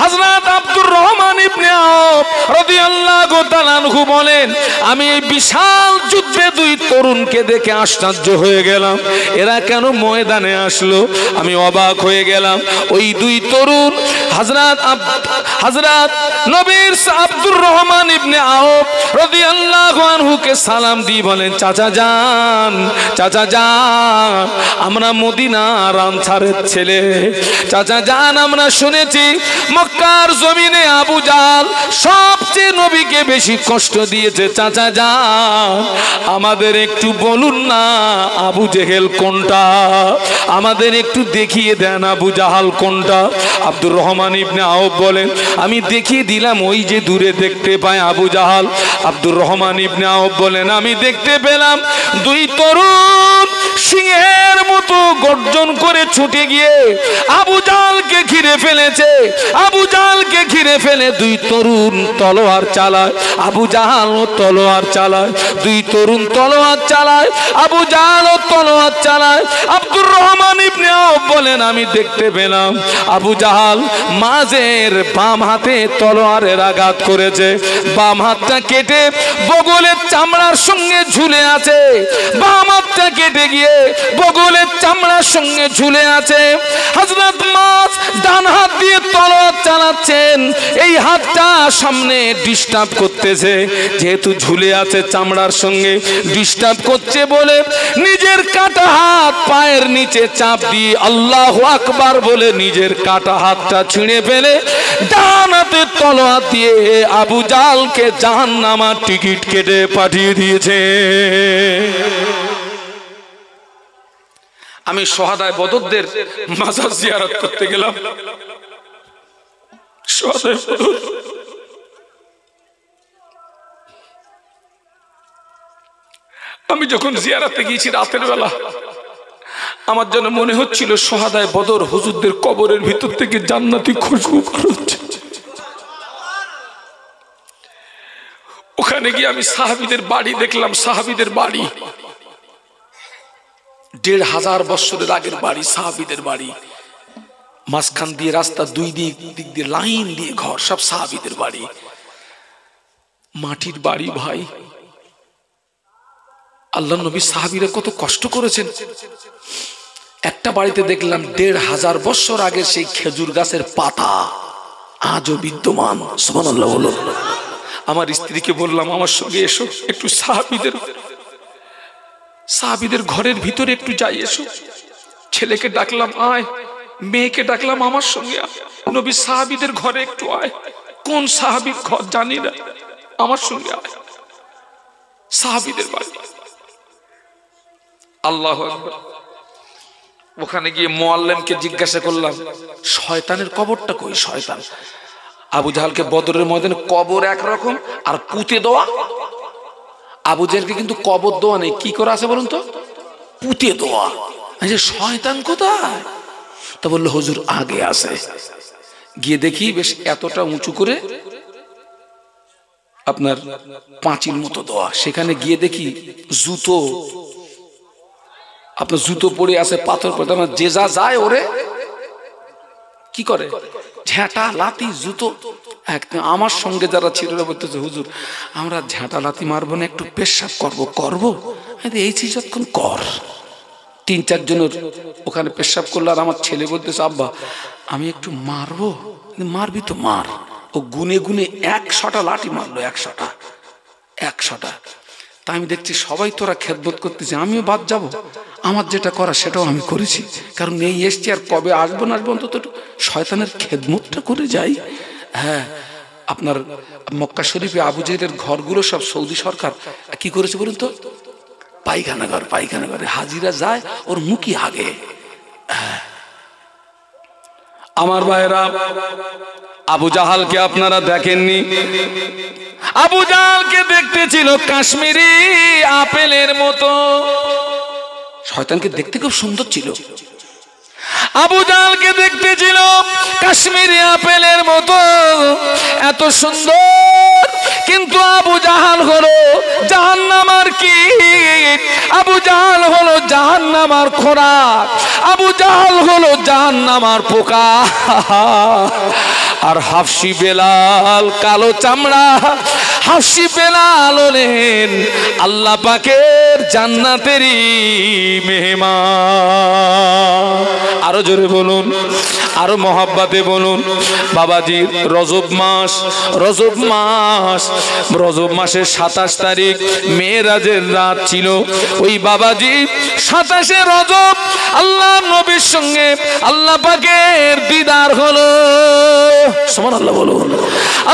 হযরত আব্দুর রহমান ইবনে আওফ রাদিয়াল্লাহু তাআলা আনহু বলেন, আমি এই বিশাল যুদ্ধে 2 তরুণকে দেখে আশ্চর্য হয়ে গেলাম, এরা কেন ময়দানে আসলো? আমি অবাক হয়ে গেলাম। ওই 2 তরুণ হযরত নবীর আব্দুর রহমান ইবনে আওফ রাদিয়াল্লাহু আনহুকে সালাম দিয়ে বলেন, চাচা যান, চাচা যান, আমরা মদিনার আনসারের ছেলে, চাচা যান, আমরা শুনেছি মক্কার জমিনে আবু জাহল সবচেয়ে নবীকে বেশি কষ্ট দিয়েছে। চাচা যান, আমাদের একটু বলুন না আবু জেহেল কোনটা, আমাদের একটু দেখিয়ে দেন আবু জাহাল কোনটা। আব্দুর রহমান ইবনে আওফ বলেন, আমি দেখিয়ে দিলাম, ওই যে দূরে দেখতে পাই আবু জাহাল। আব্দুর রহমান ইবনে আওফ বলেন, আমি দেখতে পেলাম 2 তরুণ সিংহের মতো গর্জন করে ছুটে গিয়ে আবু জাহলকে ঘিরে ফেলেছে। আবু জাহলকে ঘিরে ফেলে 2 তরুণ তলোয়ার চালায়, আবু জাহল তলোয়ার চালায়, 2 তরুণ তলোয়ার চালায়, আবু জাহল তলোয়ার চালায়। আব্দুর রহমান ইবনে আওফ বলেন আমি দেখতে পেলাম আবু জাহাল মাঝের বাম হাতে তলোয়ারের আঘাত করেছে, বাম হাতটা কেটে বগলের চামড়ার সঙ্গে ঝুলে আছে, বাম হাতটা কেটে গিয়ে বগলের চামড়ার সঙ্গে ঝুলে আছে। হযরত মাস ডান হাত দিয়ে তলোয়ার চালাচ্ছেন, এই হাতটা সামনে ডিস্টার্ব করতেছে, যেহেতু ঝুলে আছে চামড়ার সঙ্গে ডিস্টার্ব করছে বলে নিজের কাটা হাত পায়ের নিচে চাপ দিয়ে আল্লাহু আকবার বলে নিজের কাটা হাতটা ছিঁড়ে ফেলে ডান হাতে তলোয়ার দিয়ে আবু জাহলকে জাহান্নামের টিকিট কেটে পাঠিয়ে দিয়েছে। আমি শহাদায়ে বদরদের মাজার জিয়ারত করতে গেলাম। শহাদায়ে বদর আমি যখন জিয়ারতে গিয়েছি রাতের বেলা, আমার জন্য মনে হচ্ছিল শহাদায়ে বদর হুজুরদের কবরের ভিতর থেকে জান্নাতি খুশবু বের হচ্ছে। ওখানে গিয়ে আমি সাহাবীদের বাড়ি দেখলাম, সাহাবীদের বাড়ি ১৫০০ বছরের আগের বাড়ি, সাহাবীদের বাড়ি, মাঝখান দিয়ে রাস্তা, দুই দিক দিয়ে লাইন দিয়ে ঘর, সব সাহাবীদের বাড়ি, মাটির বাড়ি। ভাই আল্লাহ নবী সাহাবীরা কত কষ্ট করেছেন। একটা বাড়িতে দেখলাম ১৫০০ বছর আগে সেই খেজুর গাছের পাতা আজও বিদ্যমান। সুবহানাল্লাহ বলো। আমার স্ত্রীকে বললাম আমার সঙ্গে এসো, একটু সাহাবীদের ঘরের ভিতরে একটু যাই, এসো। ছেলেকে ডাকলাম আয়, মেয়েকে ডাকলাম আমার সঙ্গে আয়, নবী সাহাবীদের ঘরে একটু আয়। কোন সাহাবীর ঘর জানি না, আমার সঙ্গে আয়। সাহাবীদের বাড়ি, আল্লাহু আকবার। ওখানে গিয়ে মুআল্লিমকে জিজ্ঞাসা করলাম শয়তানের কবরটা কই? শয়তান আবু জাহালকে বদরের ময়দানে কবর একরকম আর পুঁতে দেওয়া, আবু জাহেলকে কিন্তু কবর দেওয়া নেই, কি করে আছে বলুন তো? পুঁতে দেওয়া। শয়তান কোথায়? তা বললো হুজুর আগে আছে। গিয়ে দেখি বেশ এতটা উঁচু করে আপনার পাঁচিল মতো দেওয়া, সেখানে গিয়ে দেখি জুতো, আপনার জুতো পড়ে আছে, পাথর পড়ে, যে যা যায় ওরে কি করে, ঝাঁটা লাথি জুতো। একদম আমার সঙ্গে যারা ছিল বলতেছে হুজুর আমরা ঝাঁটা লাথি মারবো না, একটু পেশাব করবো। এই যতক্ষণ কর। ৩-৪ জনের ওখানে পেশাব করলো, আর আমার ছেলে বলতেছে আব্বা আমি একটু মারবো। মারবি তো মার। ও গুনে গুনে ১০০টা লাঠি মারলো, ১০০টা। তা আমি দেখছি সবাই তোরা খেদমত করতেছে, আমিও বাদ যাব। আমার যেটা করা সেটাও আমি করেছি, কারণ এই এসছি আর কবে আসবো না আসবো, অন্তত শয়তানের খেদমতটা করে যাই। হ্যাঁ, আপনার মক্কা শরীফে আবু জাহেলের ঘরগুলো সব সৌদি সরকার কি করেছে বলুন তো? পায়খানা ঘরে হাজিরা যায়, ওর মুখই আগে। আমার ভাইরা, আবু জাহালকে আপনারা দেখেননি? আবু জাহালকে দেখতে ছিল কাশ্মীরি আপেলের মতো। শয়তানকে দেখতে খুব সুন্দর ছিল। আবু জাহালকে দেখতে ছিল কাশ্মীরি আপেলের মতো, এত সুন্দর। কিন্তু আবু জাহাল হলো জাহান্নামের কীট, আবু জাহাল হলো জাহান্নামের খোরাক, আবু জাহাল হলো জাহান্নামের পোকা। আর হাফসি বেলাল, কালো চামড়া হাফসি বেলাল হলেন আল্লাহ পাকের জান্নাতেরই মেহমান। আরো জোরে বলুন, আরো মহাব্বতে বলুন। বাবাজি রজব মাসের ২৭ তারিখ মেরাজের রাত ছিল। ওই বাবাজি ২৭শে রজব আল্লাহ নবীর সঙ্গে আল্লাহ পাকের দিদার হলো। সুবহানাল্লাহ বলুন।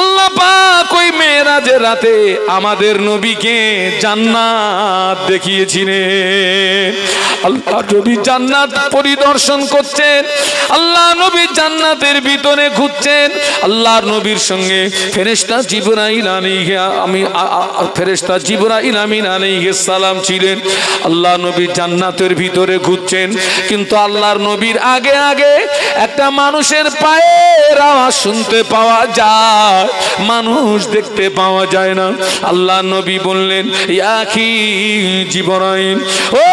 আল্লাহ পাক ওই মেরাজের রাতে আমাদের নবীকে জান্নাত দেখিয়েছিলেন। আল্লাহ নবী জান্নাত পরিদর্শন করছেন, আল্লাহ নবী জান্নাতের ভিতরে ঘুরছেন। আল্লাহর নবীর সঙ্গে ফেরেশতা জিবরাইল আমিন আলাইহিস সালাম ছিলেন। আল্লাহ নবী জান্নাতের ভিতরে ঘুরছেন, কিন্তু আল্লাহর নবীর আগে আগে একটা মানুষের পায়ের আওয়াজ শুনতে পাওয়া যায়, মানুষ দেখতে পাওয়া যায় না। আল্লাহ নবী বললেন ইয়া আখি জিবরাইল, ও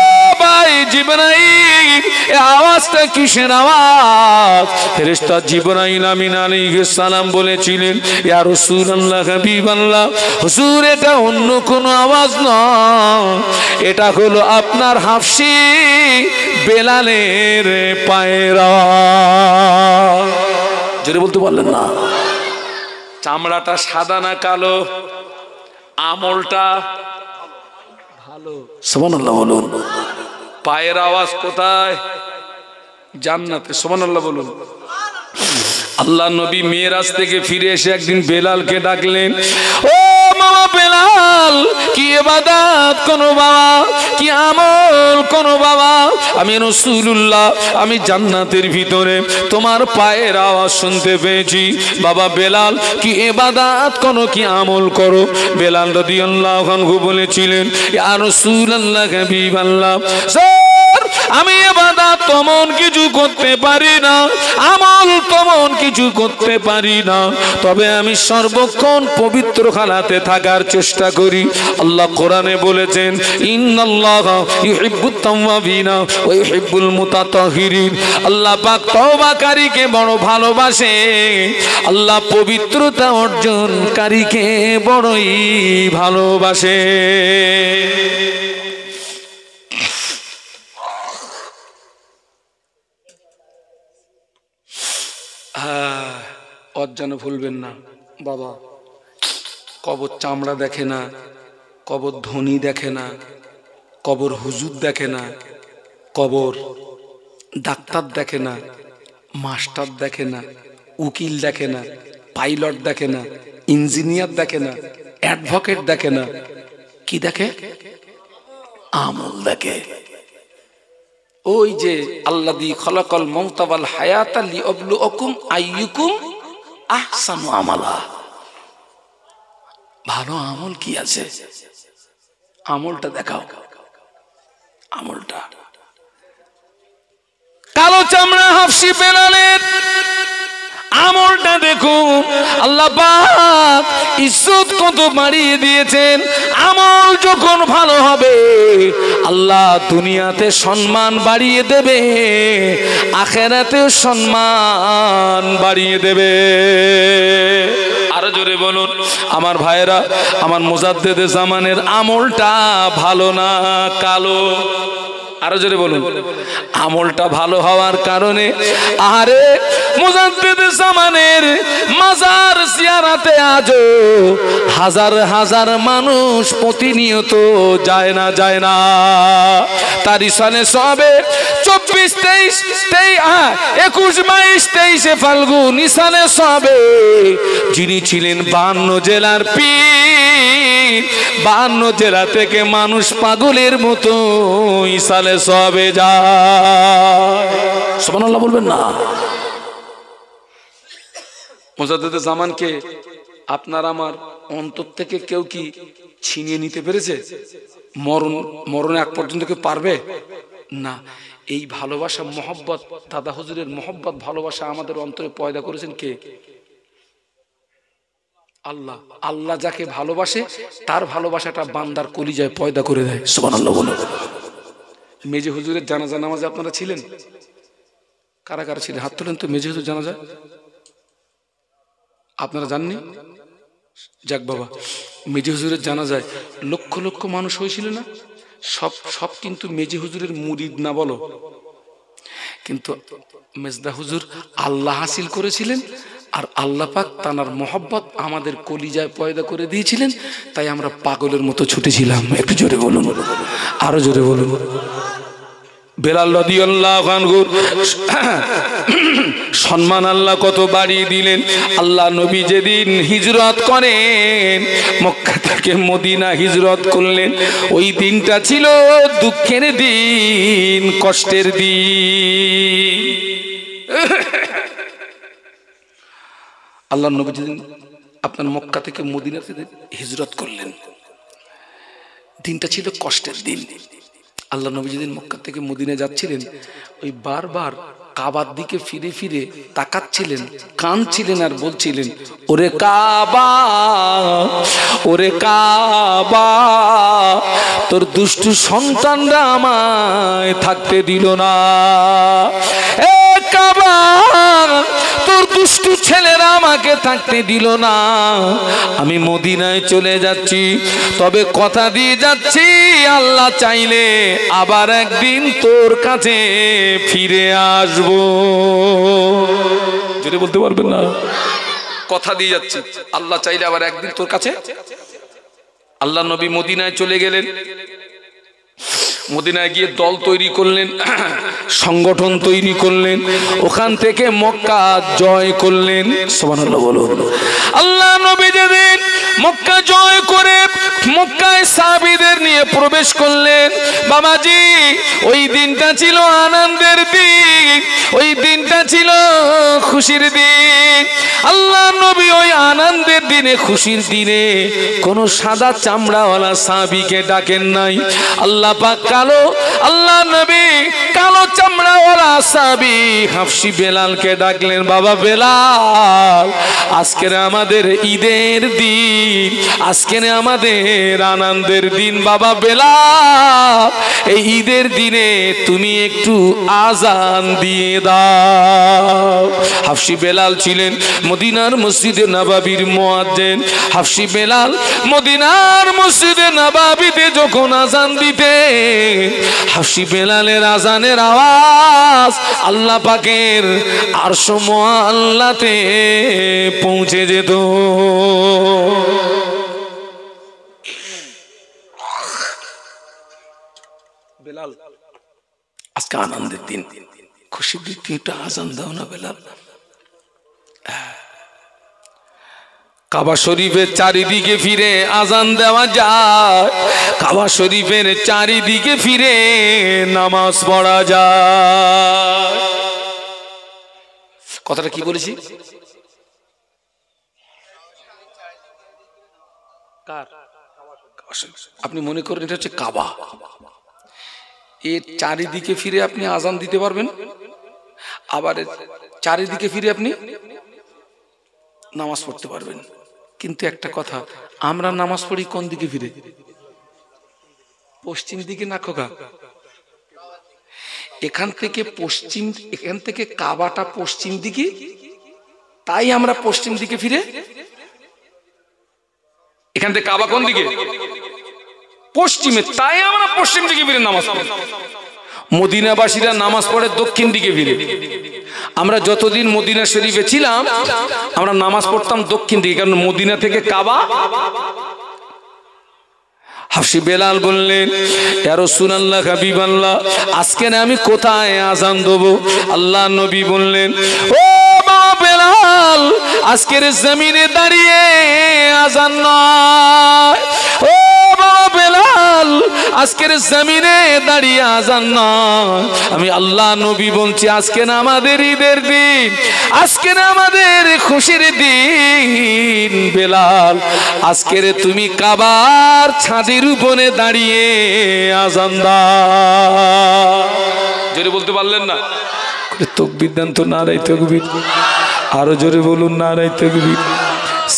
কয় জিবরাইল এই আওয়াজটা কিসের আওয়াজ? ফেরেশতা জিবরাইল আমিন আলাইহিস সালাম বলেছিলেন, ইয়া রাসূলুল্লাহ হাবিবাল্লাহ, হুজুর এটা অন্য কোনো আওয়াজ নয়, এটা হলো আপনার হাফসি বেলালের পায়ের আওয়াজ। জোরে বলতে পারলেন না? চামড়াটা সাদা না কালো? আমলটা ভালো। সুবহানাল্লাহ বলুন। পায়ের আওয়াজ কোথায়? জান্নাতে। সুবহানাল্লাহ বলুন। আল্লাহ নবী মেরাজ থেকে ফিরে এসে একদিন বেলালকে ডাকলেন, ও মামা বেলাল, কি ইবাদত করো বাবা, কি আমল করো বাবা? আমি রাসূলুল্লাহ, আমি জান্নাতের ভিতরে তোমার পায়ের আওয়াজ শুনতে পেয়েছি। বাবা বেলাল, কি ইবাদত করো, কি আমল করো? বেলাল রাদিয়াল্লাহু আনহু বলেছিলেন, ইয়া রাসূলুল্লাহ হাবিবাল্লাহ, আমি ইবাদত তেমন কিছু করতে পারি না, আমল তেমন কিছু করতে পারি না, তবে আমি সর্বক্ষণ পবিত্র খানাতে থাকার চেষ্টা করি। আল্লাহ কোরআনে বলেছেন, ইন্নাল্লাহা ইউহিব্বুত তাওয়াবিনা ওয়া ইউহিব্বুল মুতাতাহহিরিন। আল্লাহ পাক তওবাকারীকে বড় ভালোবাসে, আল্লাহ পবিত্রতা অর্জনকারীকে বড়ই ভালোবাসে। অজ্ঞান ভুলবেন না বাবা। কবর চামড়া দেখে না, কবর ধনী দেখে না, কবর হুজুর দেখে না, কবর ডাক্তার দেখে না, মাস্টার দেখে না, উকিল দেখে না, পাইলট দেখে না, ইঞ্জিনিয়ার দেখে না, অ্যাডভোকেট দেখে না, কি দেখে? আমল দেখে। ওই যে আল্লাযী খালাকাল মাউতা ওয়াল হায়াতা লিয়াবলুয়াকুম আইয়ুকুম আহসানু আমালা। ভালো আমল কি আছে? আমলটা দেখাও, আমলটা। কালো চামড়া হাফসি বেলালের আমলটা দেখুন। আল্লাহ পাক ইজ্জত কত বাড়িয়ে দিয়েছেন। আমল যখন ভালো হবে আল্লাহ দুনিয়াতে সম্মান বাড়িয়ে দেবে, আখিরাতে সম্মান বাড়িয়ে দেবে। আরো জোরে বলুন আমার ভাইরা, আমার মুজাদ্দেদে জামানের আমলটা ভালো না কালো? আরো জোরে বলুন। আমলটা ভালো হওয়ার কারণে আরে মুজাদ্দেদে জামানের মাজার জিয়ারতে আজও হাজার হাজার মানুষ প্রতিনিয়ত যায় না তার ইসানে সবে 24, 23, 21, 22, 23 ফাল্গুন ইসানে সবে যিনি ছিলেন 52 জেলার পীর, 52 জেলা থেকে মানুষ পাগলের মতো ইসালে সবে যায়। সুবহানাল্লাহ বলবেন না? মুজাদ্দেদে জামানকে আপনার আমার অন্তর থেকে কেউ কি ছিনিয়ে নিতে পেরেছে? মরণে এক পর্যন্ত কেউ পারবে না। এই ভালোবাসা, মহব্বত, দাদা হুজুরের মহব্বত, ভালোবাসা আমাদের অন্তরে পয়দা করেছেন কে? আল্লাহ। আল্লাহ যাকে ভালোবাসে তার ভালোবাসাটা বান্দার কলিজায় পয়দা করে দেয়। সুবহানাল্লাহ বলুন। মেজে হুজুরের জানাজা নামাজে আপনারা ছিলেন? কারা কারা ছিলেন? হাত তোলেন তো। মেজে হুজুর জানাজা আপনারা জাননি? যাক বাবা, মেজে হুজুরের জানাজায় লক্ষ লক্ষ মানুষ হয়েছিল না? সব কিন্তু মেজে হুজুরের মুরিদ না বলো, কিন্তু মেজদা হুজুর আল্লাহ হাসিল করেছিলেন, আর আল্লাহ পাক তানার মহব্বত আমাদের কলিজায় পয়দা করে দিয়েছিলেন, তাই আমরা পাগলের মতো ছুটেছিলাম। একটু জোরে বলুন, আরো জোরে বলুন। বেলাল রাদিয়াল্লাহু আনহু সম্মান আল্লাহ কত বাড়িয়ে দিলেন। আল্লাহ নবী যেদিন হিজরত করেন, মক্কা থেকে মদিনা হিজরত করলেন, ওই দিনটা ছিল দুঃখের দিন, কষ্টের দিন। আল্লাহ নবী যেদিন আপনার মক্কা থেকে মদিনাতে হিজরত করলেন, দিনটা ছিল কষ্টের দিন। আল্লাহ নবী যেদিন মক্কা থেকে মদিনা যাচ্ছিলেন, ওই বারবার কাবার দিকে ফিরে ফিরে তাকাচ্ছিলেন, কাঁদছিলেন আর বলছিলেন, ওরে কাবা, ওরে কাবা, তোর দুষ্টু সন্তানরা আমায় থাকতে দিল না। এ কাবা, তোর দুষ্টু ছেলেরা আমাকে থাকতে দিল না। আমি মদিনায় চলে যাচ্ছি, তবে কথা দিয়ে যাচ্ছি, আল্লাহ চাইলে আবার একদিন তোর কাছে ফিরে আসবো। যদি বলতে পারবেন না, কথা দিয়ে যাচ্ছি, আল্লাহ চাইলে আবার একদিন তোর কাছে। আল্লাহ নবী মদিনায় চলে গেলেন। মদিনায় গিয়ে দল তৈরি করলেন, সংগঠন তৈরি করলেন, ওখান থেকে মক্কা জয় করলেন। সুবহানাল্লাহ বলুন। আল্লাহ নবী যেদিন মক্কা জয় করে মক্কায় সাহাবীদের নিয়ে প্রবেশ করলেন, বাবাজি ওই দিনটা ছিল আনন্দের দিন, ওই দিনটা ছিল খুশির দিন। আল্লাহ নবী ওই আনন্দের দিনে, খুশির দিনে কোন সাদা চামড়াওয়ালা সাহাবীকে ডাকেন নাই। আল্লাহ পাক কালো, আল্লাহ নবী কালো চামড়াওয়ালা সাহাবী হাফসি বেলালকে ডাকলেন, বাবা বেলাল, আজকের আমাদের ঈদের দিন, আজকের আমাদের আনন্দের দিন, বাবা বেলাল, এই ঈদের দিনে তুমি একটু আজান দিয়ে দাও। হাফসি বেলাল ছিলেন মদিনার মসজিদে নববীর মুয়াজ্জিন। হাফসি বেলাল মদিনার মসজিদে নববীতে যখন আজান দিতে, হাফসি বেলালের আজানের আওয়াজ আল্লাহ পাকের আরশ মুআল্লাতে পৌঁছে যেত। বেলাল, আজকে আনন্দের দিন, খুশির দিন, একটু আজান দাও না বেলাল। কাবা শরীফের চারিদিকে ফিরে আজান দেওয়া যায়, কাবা শরীফের চারিদিকে ফিরে নামাজ পড়া যায়। কথাটা কি বলেছি? আপনি মনে করেন এটা হচ্ছে কাবা, এর চারিদিকে ফিরে আপনি আজান দিতে পারবেন, আবার চারিদিকে ফিরে আপনি নামাজ পড়তে পারবেন। কিন্তু একটা কথা, আমরা নামাজ পড়ি কোন দিকে ফিরে? পশ্চিম দিকে না খোকা? এখান থেকে পশ্চিম, এখান থেকে কাবাটা পশ্চিম দিকে, তাই আমরা পশ্চিম দিকে ফিরে। এখান থেকে কাবা কোন দিকে? পশ্চিমে, তাই আমরা পশ্চিম দিকে ফিরে নামাজ পড়ি। মদিনাবাসীরা নামাজ পড়ে দক্ষিণ দিকে ফিরে। আমরা যতদিন মদিনা শরীফে ছিলাম আমরা নামাজ পড়তাম দক্ষিণ দিকে, কারণ মদিনা থেকে কাবা। হাফসি বেলাল বললেন, ইয়া রাসূলুল্লাহ, হাবিবাল্লাহ, আজকে না আমি কোথায় আজান দেব? আল্লাহ নবী বললেন, ও বাবা বেলাল, আজকের জমিনে দাঁড়িয়ে আজান নয়। ও বাবা বেলাল, আজকের জমিনে দাঁড়িয়ে আজান নয়। আমি আল্লাহ নবী বলছি, আজকে না আমাদের ঈদের দিন, আজকে না আমাদের খুশির দিন। বেলাল, আজকের তুমি কাবার ছাদের উপরে দাঁড়িয়ে আজান দাও। জোরে বলতে পারলেন না? তাকবীর দেন তো, নারায়ে তাকবীর। আরো জোরে বলুন, নারায়ে তাকবীর।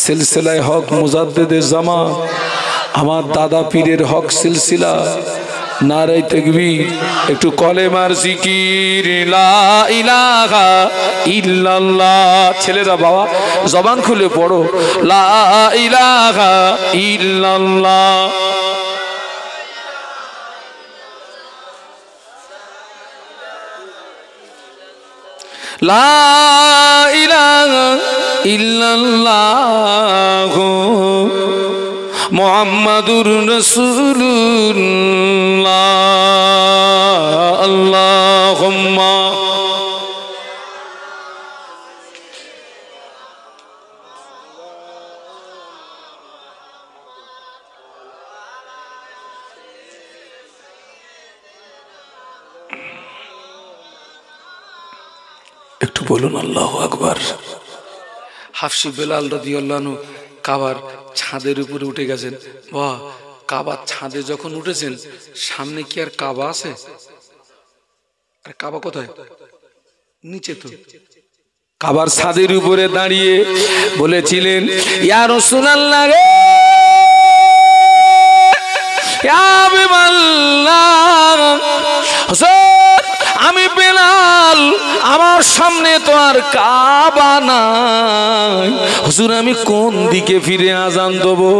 সিলসিলায়ে হক মুজাদ্দিদে জামান, আমার দাদা পীরের হক সিলসিলা, নারায়ে তাকবীর। একটু কলেমার জিকির, লা ইলাহা ইল্লাল্লাহ। ছেলেরা বাবা জবান খুলে পড়ো, লা ইলাহা ইল্লাল্লাহ। লা ইলাহা ইল্লাল্লাহ মুহাম্মাদুর রাসূলুল্লাহ। আল্লাহুম্মা একটু বলুন আল্লাহু আকবার। হাফসি বেলাল রাদিয়াল্লাহু আনহু কাবার ছাদের উপরে উঠে গেছেন। বাহ, কাবার ছাদে যখন উঠেছেন, সামনে কি আর কাবা আছে? আর কাবা কোথায়? নিচে তো। কাবার ছাদের উপরে দাঁড়িয়ে বলেছিলেন, ইয়া রাসূলুল্লাহ রে, ইয়া হাবিবাল্লাহ, হুজুর আমি বেলাল, আমার সামনে তো আর কাবা নাই, হুজুর আমি কোন দিকে ফিরে আজান দেবো?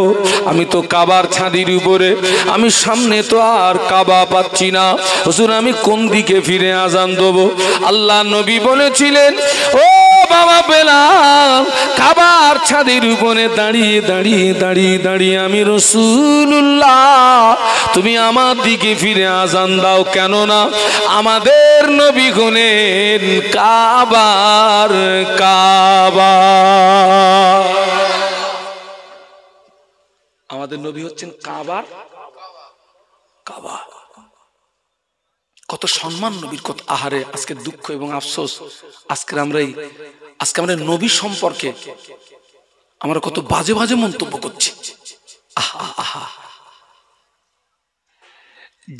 আমি তো কাবার ছাদের উপরে, আমি সামনে তো আর কাবা পাচ্ছি না, হুজুর আমি কোন দিকে ফিরে আজান দেবো? আল্লাহ নবী বলেছিলেন, ও বাবা বেলাল, কাবার ছাদের উপরে দাঁড়িয়ে দাঁড়িয়ে দাঁড়িয়ে দাঁড়িয়ে আমি রাসূলুল্লাহ, তুমি আমার দিকে ফিরে আজান দাও, কেননা আমাদের নবী হলেন কাবার কাবা। আমাদের নবী হচ্ছেন কাবার কাবা। কত সম্মান নবীর, কত আহারে আজকে দুঃখ এবং আফসোস, আজকে আমরা নবী সম্পর্কে আমরা কত বাজে বাজে মন্তব্য করছি। আহা আহা,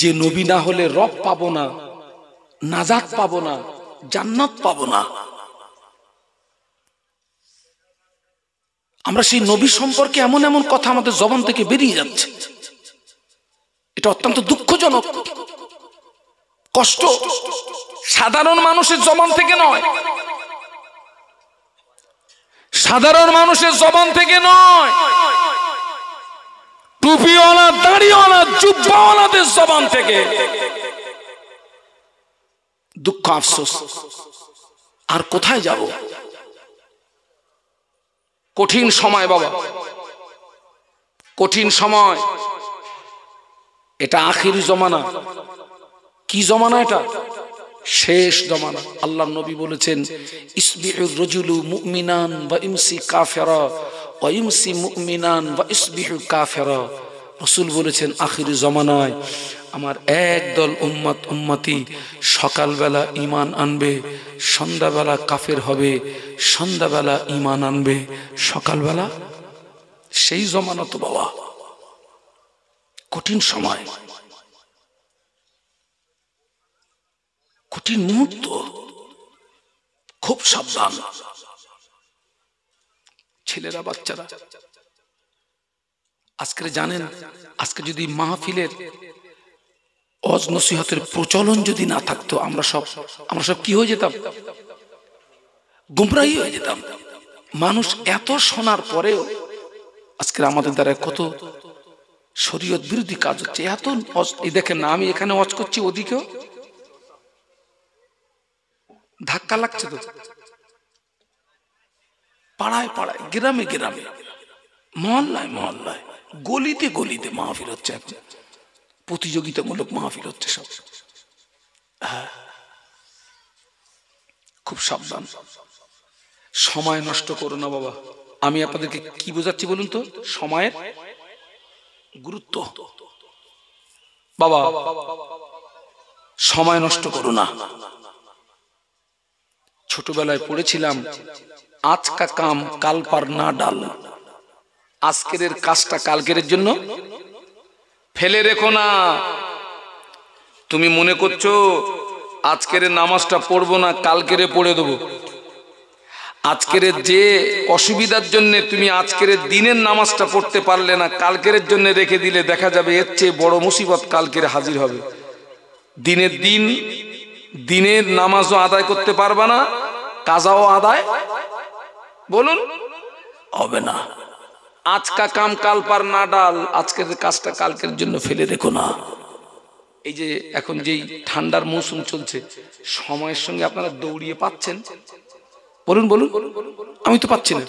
যে নবী না হলে রব পাবো না, নাজাত পাবো না, জান্নাত পাবো না, আমরা সেই নবী সম্পর্কে এমন এমন কথা আমাদের জবান থেকে বেরিয়ে যাচ্ছে, এটা অত্যন্ত দুঃখজনক, কষ্ট। সাধারণ মানুষের জবান থেকে নয়, সাধারণ মানুষের জবান থেকে নয়, টুপিওয়ালা, দাড়িওয়ালা, জুব্বাওয়ালাদের জবান থেকে দুঃখ আফসোস। আর কোথায় যাব? কঠিন সময় বাবা, কঠিন সময়। এটা আখিরি জমানা। কি জমানা? এটা শেষ জমানা। আল্লাহ নবী বলেছেন, ইসবিহুর রাজুলু মুমিনান ওয়া ইমসি কাফিরা ওয়া ইমসি মুমিনান ওয়া ইসবিহু কাফিরা। রাসূল বলেছেন, আখিরি জমানায় আমার একদল উম্মতি সকালবেলা ঈমান আনবে, সন্ধ্যাবেলা কাফের হবে, সন্ধ্যাবেলা ঈমান আনবে, সকালবেলা। সেই জমানা তো বাবা, কঠিন সময়, কঠিন মুহূর্ত, খুব সাবধান ছেলেরা, বাচ্চারা। আজকে জানেন, আজকে যদি মাহফিলের ওয়াজ নসিহতের প্রচলন যদি না থাকতো, আমরা সব কি হয়ে যেতাম? গুমরাহী হয়ে যেতাম। মানুষ এত শোনার পরেও আজকে আমাদের দ্বারা কত শরীয়ত বিরোধী কাজ হচ্ছে। এত এই দেখেন না, আমি এখানে ওয়াজ করছি, ওদিকেও ধাক্কা লাগছে তো। পাড়ায় পাড়ায়, গ্রামে গ্রামে, মহল্লায় মহল্লায়, গলিতে গলিতে মাহফিল হচ্ছে। এখন প্রতিযোগিতামূলক মাহফিল হচ্ছে সব। হ্যাঁ, খুব সাবধান, সময় নষ্ট করো না বাবা। আমি আপনাদেরকে কি বোঝাচ্ছি বলুন তো? সময়ের গুরুত্ব বাবা, সময় নষ্ট করো না। ছোটবেলায় পড়েছিলাম, আজকা কাম কাল পার না ডাল। আজকের কাজটা কালকের জন্য ফেলে রেখো না। তুমি মনে করছো আজকের নামাজটা পড়বো না, কালকেরে পড়ে দেবো। আজকের যে অসুবিধার জন্য তুমি আজকের দিনের নামাজটা পড়তে পারলে না, কালকের জন্য রেখে দিলে দেখা যাবে এর চেয়ে বড় মুসিবত কালকের হাজির হবে। দিনের নামাজও আদায় করতে পারবা না, কাজাও আদায় বলুন হবে না। আজকা কাম কাল পার না ডাল। আজকের কাজটা কালকের জন্য ফেলে রেখো না। এই যে এখন যেই ঠান্ডার মৌসুম চলছে, সময়ের সঙ্গে আপনারা দৌড়িয়ে পাচ্ছেন? বলুন বলুন, আমি তো পাচ্ছি না।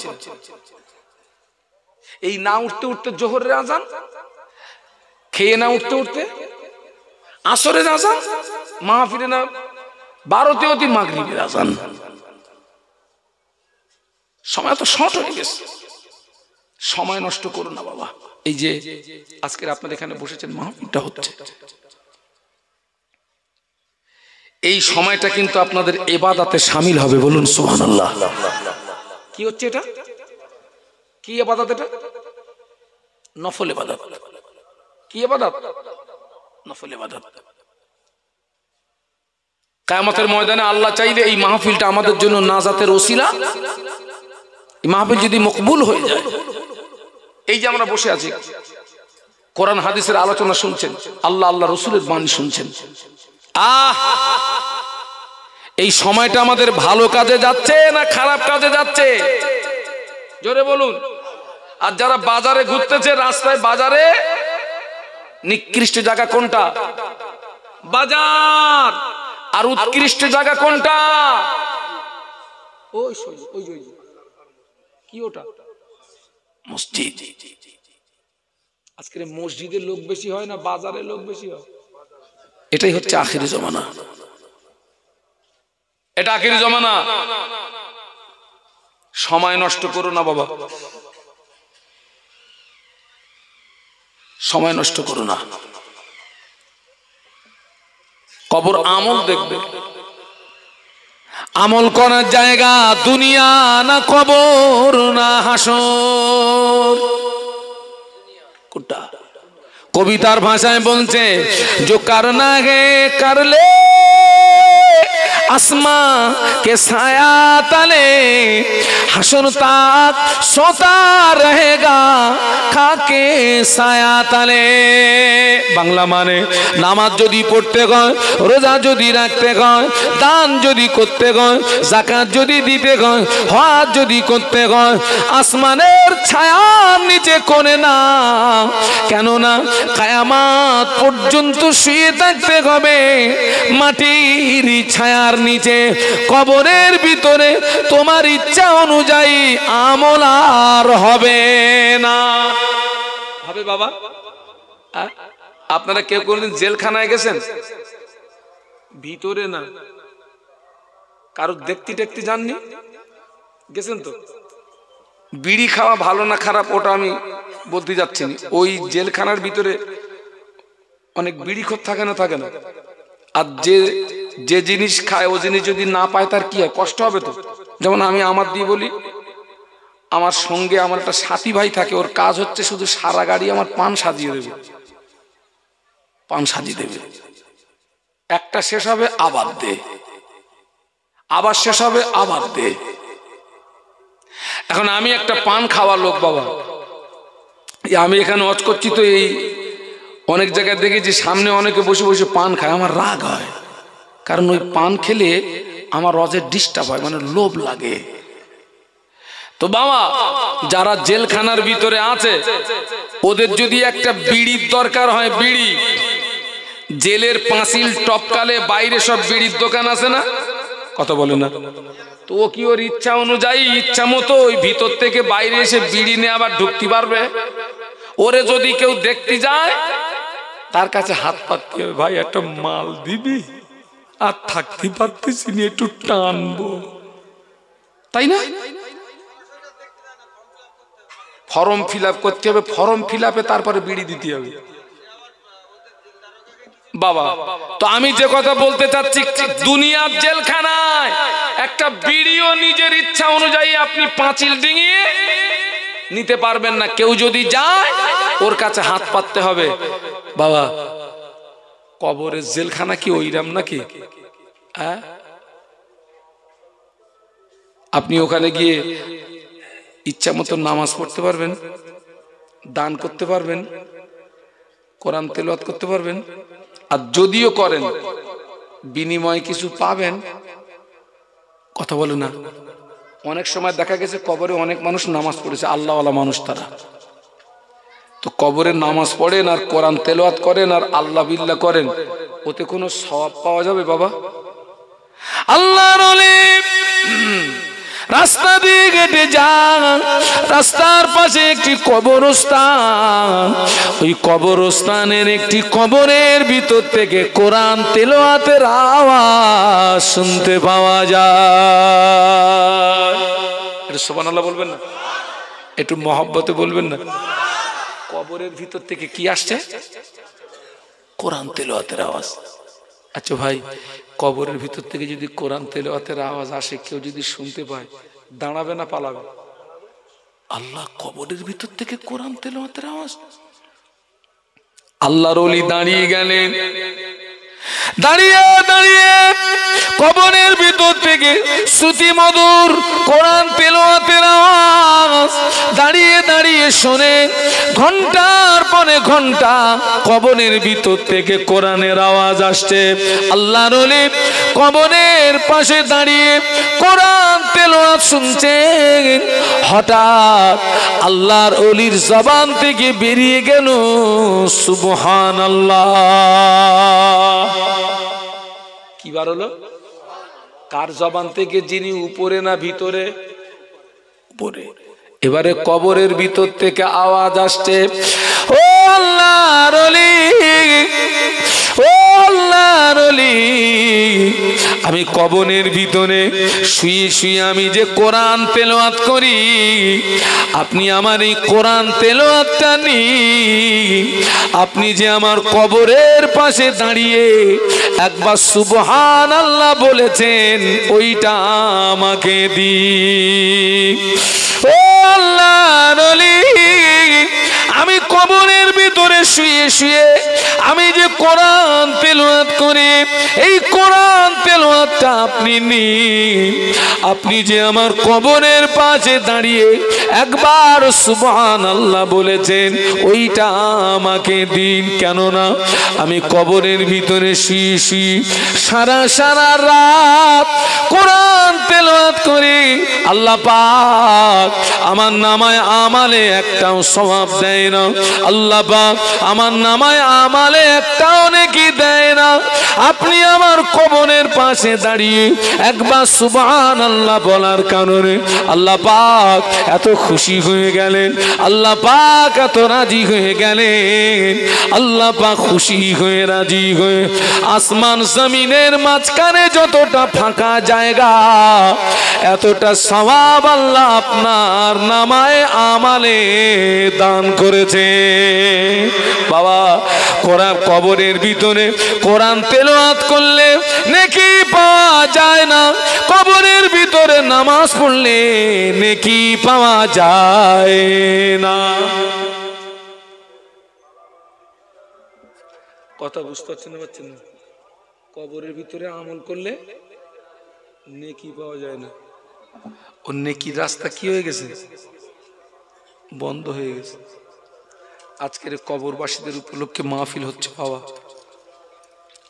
এই না উঠতে উঠতে জোহরের আজান, খেয়ে না উঠতে উঠতে আসরের আজান, মাহফিলে না 12তে অতি মাগরিবের আজান। সময় তো শর্ট হয়ে গেছে। সময় নষ্ট করো না বাবা। এই যে আজকের আপনারা এখানে বসেছেন, মাহফিলটা হচ্ছে, এই সময়টা কিন্তু আপনাদের ইবাদতে শামিল হবে। বলুন সুবহানাল্লাহ। কি হচ্ছে এটা? কি ইবাদত? এটা নফল ইবাদত। কি ইবাদত? নফল ইবাদত। কিয়ামতের ময়দানে আল্লাহ চাইলে এই মাহফিলটা আমাদের জন্য নাজাতের ওসিলা। এই মাহফিল যদি মকবুল হয়ে যায়, এই যে আমরা বসে আছি কোরআন হাদিসের আলোচনা শুনছেন, আল্লাহ আল্লাহ রসুলের বাণী শুনছেন, এই সময়টা আমাদের ভালো কাজে যাচ্ছে না খারাপ কাজে যাচ্ছে? জোরে বলুন। আর যারা বাজারে ঘুরতেছে, রাস্তায় বাজারে, নিকৃষ্ট জায়গা কোনটা? বাজার। আর উৎকৃষ্ট জায়গা কোনটা? ওই কি ওটা? মসজিদ। আজকের মসজিদের লোক বেশি হয় না বাজারে লোক বেশি হয়? এটাই হচ্ছে আখিরি জমানা। এটা আখিরি জমানা। সময় নষ্ট করো না বাবা, সময় নষ্ট করো না। কবর আমল দেখবে, আমল করার জায়গা দুনিয়া না কবর না হাসর? কোনটা? কবিতার ভাষায় বলছে, जो करना है कर ले आसमां के साया तले, हशर तक सोता रहेगा खाके साया तले। বাংলা মানে, নামাজ যদি পড়তে হয়, রোজা যদি রাখতে হয়, দান যদি করতে হয়, যাকাত যদি দিতে হয়, হজ যদি করতে হয়, আসমানের ছায়ার নিচে কোনে না, কেননা কিয়ামত পর্যন্ত শুয়ে থাকতে হবে মাটির ছায়ার নিচে। কবরের ভিতরে তোমার ইচ্ছা অনুযায়ী আমল আর হবে না। হবে বাবা? আপনারা কেউ কোনদিন জেলখানায় গেছেন? ভিতরে না, কারো দেখতে টেকতে যাননি? গেছেন তো? বিড়ি খাওয়া ভালো না খারাপ ওটা আমি বলতে যাচ্ছি না। ওই জেলখানার ভিতরে অনেক বিড়িখোর থাকে না? থাকে না? আর যে জিনিস খায় ও জিনিস যদি না পায় তার কি হয়? কষ্ট হবে তো। যেমন আমি আমার দিয়ে বলি, আমার সঙ্গে আমার একটা সাথী ভাই থাকে, ওর কাজ হচ্ছে শুধু সারা গাড়ি আমার পান সাজিয়ে দেবে, পান সাজিয়ে দেবে। একটা শেষ হবে আবার দে, আবার শেষ হবে আবার দে। এখন আমি একটা পান খাওয়ার লোক বাবা, আমি এখানে ওয়াজ করছি তো এই অনেক জায়গায় দেখেছি সামনে অনেকে বসে বসে পান খায়, আমার রাগ হয়। কারণ ওই পান খেলে আমার রজের ডিস্টার্ব হয়, মানে লোভ লাগে। তো বাবা, যারা জেলখানার ভিতরে আছে ওদের যদি একটা বিড়ির দরকার হয়, বিড়ি, জেলের পাঁচিল টপকালে বাইরে সব বিড়ির দোকান আছে না? কথা বলে না তো? ও কি ওর ইচ্ছা অনুযায়ী ইচ্ছা মতো ওই ভিতর থেকে বাইরে এসে বিড়ি নিয়ে আবার ঢুকতে পারবে? ওরে যদি কেউ দেখতে যায় তার কাছে হাত পাততে হবে, ভাই একটা মাল দিবি? আর থাকতে পারতেছি না, একটু টানবো, তাই না? ফর্ম ফিল আপ করতে হবে, ফর্ম ফিল আপে তারপরে বিড়ি দিতে হবে বাবা। তো আমি যে কথা বলতে চাচ্ছি, দুনিয়ার জেলখানায় একটা বিড়িও নিজের ইচ্ছা অনুযায়ী আপনি পাঁচিল ডিঙিয়ে নিতে পারবেন না। কেউ যদি যায় ওর কাছে হাত পাততে হবে বাবা। কবরের জেলখানা কি ওইরাম নাকি? আপনি ওখানে গিয়ে ইচ্ছা মতো নামাজ পড়তে পারবেন, দান করতে পারবেন, কোরআন তেলাওয়াত করতে পারবেন। আর যদিও করেন বিনিময়ে কিছু পাবেন। কথা বলে না? অনেক সময় দেখা গেছে কবরে অনেক মানুষ নামাজ পড়েছে, আল্লাহওয়ালা মানুষ তারা। তো কবরে নামাজ পড়েন আর কোরআন তেলাওয়াত করেন আর আল্লাহ বিল্লাহ করেন, ওতে কোনো সওয়াব পাওয়া যাবে বাবা? আল্লাহর ওলি রাস্তা দিয়ে হেঁটে যান, রাস্তার পাশে একটি কবরস্থান, ওই কবরস্থানের একটি কবরের ভিতর থেকে কোরআন তেলাওয়াতের আওয়াজ শুনতে পাওয়া যায়। এটা সুবহানাল্লাহ বলবেন না? একটু মহব্বতে বলবেন না? কবরের ভিতর থেকে কি আসছে? কোরআন তেলাওয়াতের আওয়াজ। আচ্ছা ভাই, কবরের ভিতর থেকে যদি কোরআন তেলাওয়াতের আওয়াজ আসে, কেউ যদি শুনতে পায়, দাঁড়াবে না পালাবে? আল্লাহ, কবরের ভিতর থেকে কোরআন তেলাওয়াতের আওয়াজ! আল্লাহর ওলি দাঁড়িয়ে গেলেন, দাঁড়িয়ে দাঁড়িয়ে কবরের ভিতর থেকে শ্রুতি মধুর কোরআন তেলাওয়াতের আওয়াজ দাঁড়িয়ে দাঁড়িয়ে শোনে। ঘন্টার পরে ঘন্টা কবরের ভিতর থেকে কোরআনের আওয়াজ আসছে। আল্লাহর ওলি কবরের পাশে দাঁড়িয়ে কোরআন তেলাওয়াত শুনছেন। হঠাৎ আল্লাহর ওলির জবান থেকে বেরিয়ে গেল সুবহানাল্লাহ। কি বার হলো? কার জবান থেকে? যিনি উপরে না ভিতরে? উপরে। এবারে কবরের ভিতর থেকে আওয়াজ আসছে, ও আল্লাহর ওলি, ও আল্লাহর ওলি, আমি কবরের ভিতরে শুয়ে শুয়ে আমি যে কোরআন তেলাওয়াত করি, আপনি আমার এই কোরআন তেলাওয়াতটা নিন। আপনি যে আমার কবরের পাশে দাঁড়িয়ে একবার সুবহানাল্লাহ বলেছেন, ওইটা আমাকে দিন। ও আল্লাহর ওলি, আমি কবরের ভিতরে শুয়ে শুয়ে আমি যে কোরআন তেলাওয়াত করি, এই কোরআন তেলাওয়াতটা আপনি নিন। আপনি যে আমার কবরের পাশে দাঁড়িয়ে একবার সুবহানাল্লাহ বলেছেন, ওইটা আমাকে দিন। কেননা আমি কবরের ভিতরে শুয়ে শুয়ে সারা সারা রাত কোরআন তেলাওয়াত করি। আল্লাহ পাক আমার নামায় আমালে একটাও সওয়াব দেয় না। আল্লাহ পাক আমার নামায় আমালে একটাও নেকি দেয় না। আপনি আমার কবরের পাশে দাঁড়িয়ে একবার সুবহানাল্লাহ বলার কারণে আল্লাহ পাক এত খুশি হয়ে গেলেন, আল্লাহ পাক এত রাজি হয়ে গেলেন। আল্লাহ পাক খুশি হয়ে রাজি হয়ে আসমান জমিনের মাঝখানে যতটা ফাঁকা জায়গা, এতটা সওয়াব আল্লাহ আপনার নামায় আমালে দান করেছে। বাবা, কোরআন কবরের ভিতরে কোরআন তেলাওয়াত করলে নেকি পাওয়া যায় না, কবরের ভিতরে নামাজ পড়লে নেকি পাওয়া যায় না। কথা বুঝতে পারছেন না? কবরের ভিতরে আমল করলে নেকি পাওয়া যায় না। ও নেকির রাস্তা কি হয়ে গেছে? বন্ধ হয়ে গেছে। আজকের কবরবাসীদের উপলক্ষে মাহফিল হচ্ছে বাবা।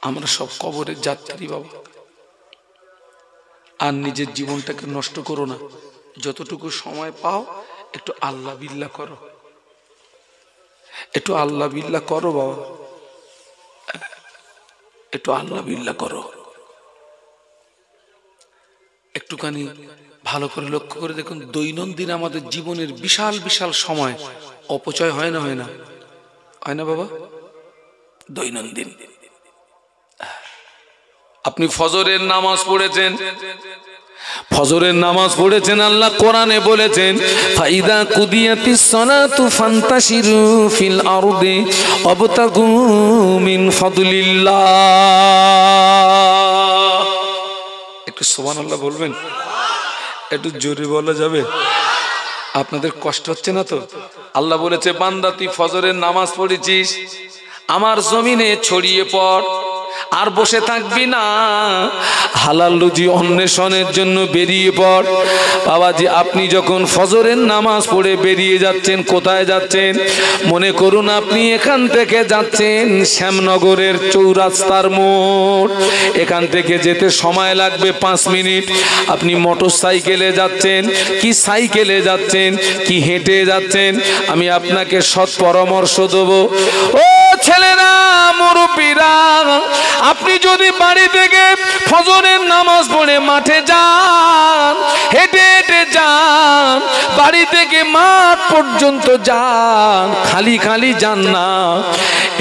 আমরা সব কবরের যাত্রী বাবা। আর নিজের জীবনটাকে নষ্ট করো না। যতটুকু সময় পাও একটু আল্লাহ বিল্লাহ করো, একটু আল্লাহ বিল্লাহ করো বাবা, একটু আল্লাহ বিল্লাহ করো। একটুখানি ভালো করে লক্ষ্য করে দেখুন, দৈনন্দিন আমাদের জীবনের বিশাল বিশাল সময় অপচয় হয় না? হয় না? হয় না বাবা? দৈনন্দিন আপনি ফজরের নামাজ পড়েছেন, ফজরের নামাজ পড়েছেন, আল্লাহ কোরআনে বলেছেন, ফাইদা কুদিয়াতিস সালাতু ফান্তাশিরু ফিল আরদি ওয়াবতাগু মিন ফাদলিল্লাহ। একটু সুবহানাল্লাহ বলবেন? একটু জোরে বলা যাবে? আপনাদের কষ্ট হচ্ছে না তো? আল্লাহ বলেছে, বান্দা তুই ফজরের নামাজ পড়েছিস, আমার জমিনে ছড়িয়ে পড়, আর বসে থাকবি না, হালাল রুজি অন্বেষণের জন্য বেরিয়ে পড়। বাবাজি, আপনি যখন ফজরের নামাজ পড়ে বেরিয়ে যাচ্ছেন, কোথায় যাচ্ছেন? মনে করুন আপনি এখান থেকে যাচ্ছেন শ্যামনগরের চৌরাস্তার মোড়, এখান থেকে যেতে সময় লাগবে 5 মিনিট। আপনি মোটর সাইকেলে যাচ্ছেন কি সাইকেলে যাচ্ছেন কি হেঁটে যাচ্ছেন, আমি আপনাকে সৎ পরামর্শ দেবো। ও ছেলেরা, মুরব্বীরা, আপনি যদি বাড়ি থেকে ফজরের নামাজ পড়ে মাঠে যান, হেঁটে হেঁটে যান, বাড়ি থেকে মাঠ পর্যন্ত যান, খালি খালি যান না,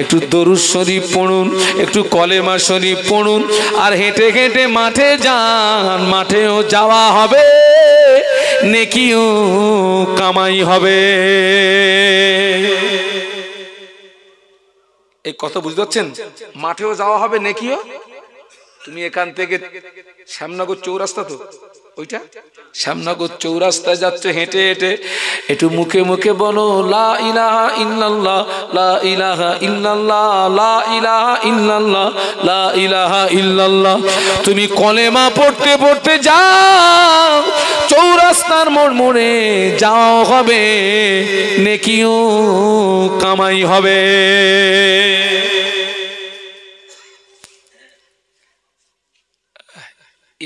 একটু দরুদ শরীফ পড়ুন, একটু কলেমা শরীফ পড়ুন, আর হেঁটে হেঁটে মাঠে যান। মাঠেও যাওয়া হবে, নেকিও কামাই হবে। এই কথা বুঝতে পারছেন? মাঠেও যাওয়া হবে, নেকিও তুমি এখান থেকে শ্যামনগর চৌরাস্তা, তো ওইটা শ্যামনগর চৌরাস্তায় যাচ্ছে হেঁটে হেঁটে, একটু মুখে মুখে বলো লা ইলাহা ইল্লাল্লাহ, লা ইলাহা ইল্লাল্লাহ, লা ইলাহা ইল্লাল্লাহ, লা ইলাহা ইল্লাল্লাহ। তুমি কলেমা পড়তে পড়তে যাও, চৌরাস্তার মোড় মোড়ে যাও হবে, নেকিও কামাই হবে।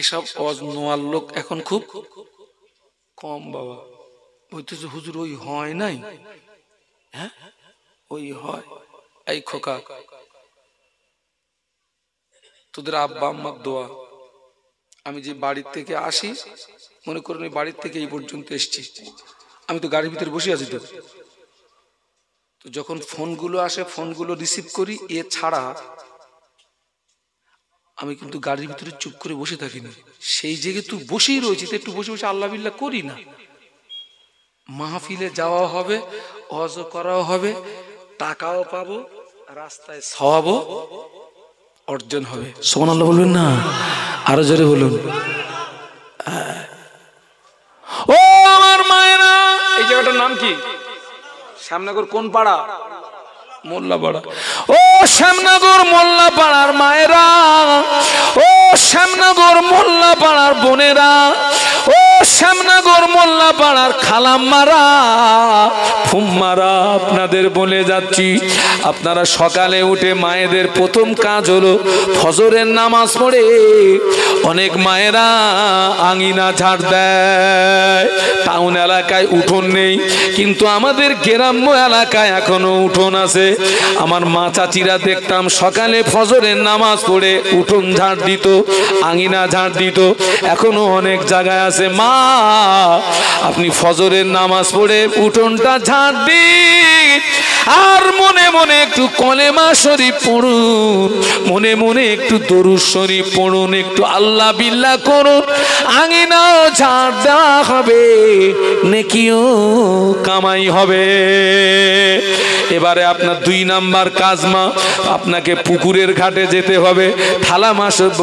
এসব অজনোয়ার লোক এখন খুব কম বাবা। বলতেছে হুজুর ওই হয় নাই, হ্যাঁ ওই হয়। এই খোকা, তোদের আব্বা আম্মার দোয়া, আমি যে বাড়ির থেকে আসি, মনে করুন ওই বাড়ির থেকে এই পর্যন্ত এসছি, আমি তো গাড়ির ভিতরে বসে আছি, তো যখন ফোনগুলো আসে ফোনগুলো রিসিভ করি, এ ছাড়া আমি কিন্তু গাড়ির ভিতরে চুপ করে বসে থাকিনি। সেই জায়গায় তুই বসেই রয়েছি, তো একটু বসে বসে আল্লাহ বিল্লাহ করি না। মাহফিলে যাওয়া হবে, ওয়াজ করাও হবে, টাকাও পাবো, রাস্তায় সওয়াবও অর্জন হবে। সুবহানাল্লাহ বলবেন না? আরো জোরে বলুন। ও আমার মায়েরা, এই জায়গাটার নাম কি? শ্যামনগর কোন পাড়া? মোল্লাপাড়া। ও শ্যামনগর মোল্লাপাড়ার মায়েরা, ও শ্যামনগর মোল্লাপাড়ার বোনেরা, ও শ্যামনগর মোল্লাপাড়ার খালাম্মারা, ফুম্মারা, আপনাদের বলে যাচ্ছি, আপনারা সকালে উঠে মায়েদের প্রথম কাজ হলো ফজরের নামাজ পড়ে অনেক মায়েরা আঙিনা ঝাড় দেয়। টাউন এলাকায় উঠোন নেই, কিন্তু আমাদের গ্রাম্য এলাকায় এখনো উঠোন আছে। আমার মা চাচিরা দেখতাম সকালে ফজরের নামাজ পড়ে উঠোন ঝাড় দিত, আঙিনা ঝাড় দিত। এখনো অনেক জায়গায় আছে। মা, আপনি ফজরের নামাজ পড়ে উঠোনটা ঝাড় দিন, আর মনে মনে একটু কলেমা শরীফ পড়ুন, মনে মনে একটু দরুদ শরীফ পড়ুন, একটু আল্লাহ বিল্লাহ করুন, আঙিনাও ঝাড় দেওয়া হবে, নেকিও কামাই হবে। এবারে আপনার 2 নাম্বার কাজ, মা আপনাকে পুকুরের ঘাটে যেতে হবে, থালা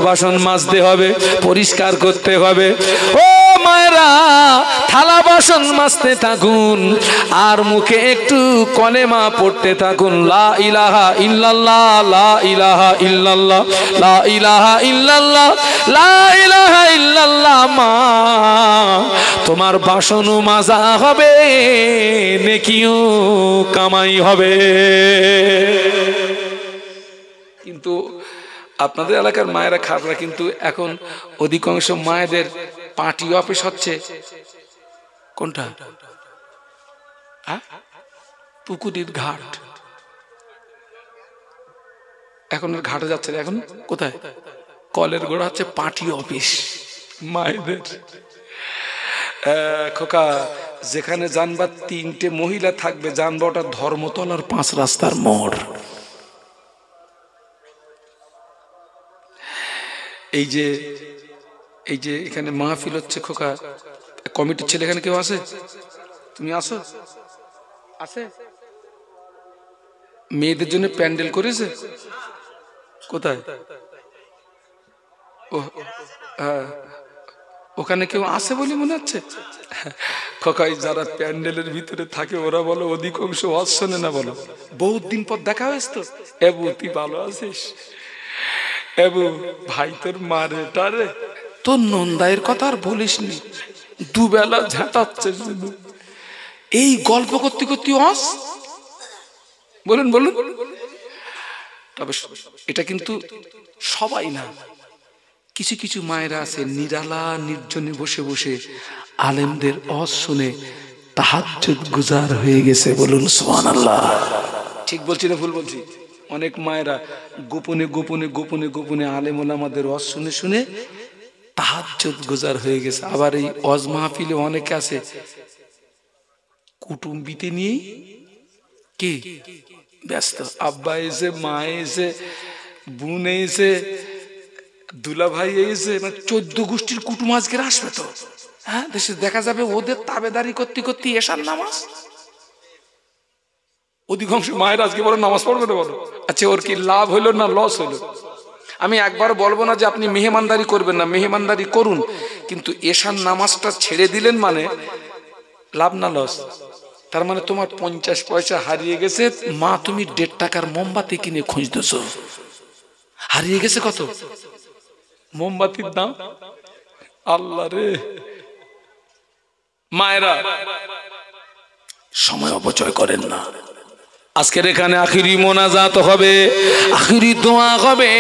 বাসন মাজতে হবে, পরিষ্কার করতে হবে। ও মায়েরা, থালা বাসন মাজতে থাকুন, আর মুখে একটু কলেমা পড়তে থাকুন, লা ইলাহা ইল্লাল্লাহ, লা ইলাহা ইল্লাল্লাহ, লা ইলাহা ইল্লাল্লাহ, লা ইলাহা ইল্লাল্লাহ। মা, তোমার বাসনও মাজা হবে, নেকিও কামাই হবে। কিন্তু আপনাদের এলাকার মায়েরা খাবরা, কিন্তু এখন অধিকাংশ মায়েদের পার্টি অফিস হচ্ছে কোনটা? পুকুরের ঘাট। এখন ঘাটে যাচ্ছে, এখন কোথায়? কলের গোড়া হচ্ছে পার্টি অফিস মায়েদের। খোকা, যেখানে জানবা 3টে মহিলা থাকবে, জানবা ওটা ধর্মতলার 5 রাস্তার মোড়। এই যে এখানে মাহফিল হচ্ছে খোকা, কমিটির ছেলে এখানে কেউ আছে? তুমি আসো? আছে? মেয়েদের জন্য প্যান্ডেল করেছে কোথায়? ও হ্যাঁ, ওখানে কেউ আছে বলে মনে হচ্ছে। খোকাই, যারা প্যান্ডেলের ভিতরে থাকে ওরা বলো অধিকাংশ ওয়াজ শোনে না। বলো, বহুত দিন পর দেখা হয়েছে তো। এবু, তুই ভালো আছিস? এবু ভাই, তোর মারে টারে, তোর নন্দাইয়ের কথা আর বলিস নি, দুবেলা ঝাঁটাচ্ছে শুধু। এই গল্প করতে করতে ওয়াজ। বলুন বলুন। তবে এটা কিন্তু সবাই না, কিছু কিছু মায়েরা আছে নিরালা নির্জনে বসে বসে আলেমদের ওয়াজ শুনে তাহাজ্জুদ গুজার হয়ে গেছে। বলুন সুবহানাল্লাহ। ঠিক বলছি না ভুল বলছি? অনেক মায়েরা গোপনে গোপনে গোপনে গোপনে আলেম ওলামাদের ওয়াজ শুনে শুনে তাহাজ্জুদ গুজার হয়ে গেছে। আবার এই ওয়াজ মাহফিলে অনেকে আছে কুটুম্বিতে নিয়ে কি ব্যস্ত। আব্বা এসে, মা এসে, বোন এসে, দুলা ভাই এসে, মানে 14 গোষ্ঠীর কুটুম আজকে আসবে তো। হ্যাঁ, দেশে দেখা যাবে ওদের তাবেদারি করতে করতে এশার নামাজ। অধিকাংশ মায়ের আজকে বলো নামাজ পড়বে না। বলো, আচ্ছা ওর কি লাভ হইলো না লস হইলো? আমি একবার বলবো না যে আপনি মেহমানদারি করবেন না, মেহমানদারি করুন, কিন্তু এশার নামাজটা ছেড়ে দিলেন মানে লাভ না লস? তার মানে তোমার 50 পয়সা হারিয়ে গেছে, মা তুমি 1.5 টাকার মোমবাতি কিনে খুঁজতেছো, হারিয়ে গেছে কত মোমবাতির দাম। আল্লাহ রে, মায়েরা সময় অপচয় করেন না। আজকের এখানে আখিরি মোনাজাত হবে, আখিরি দোয়া হবে।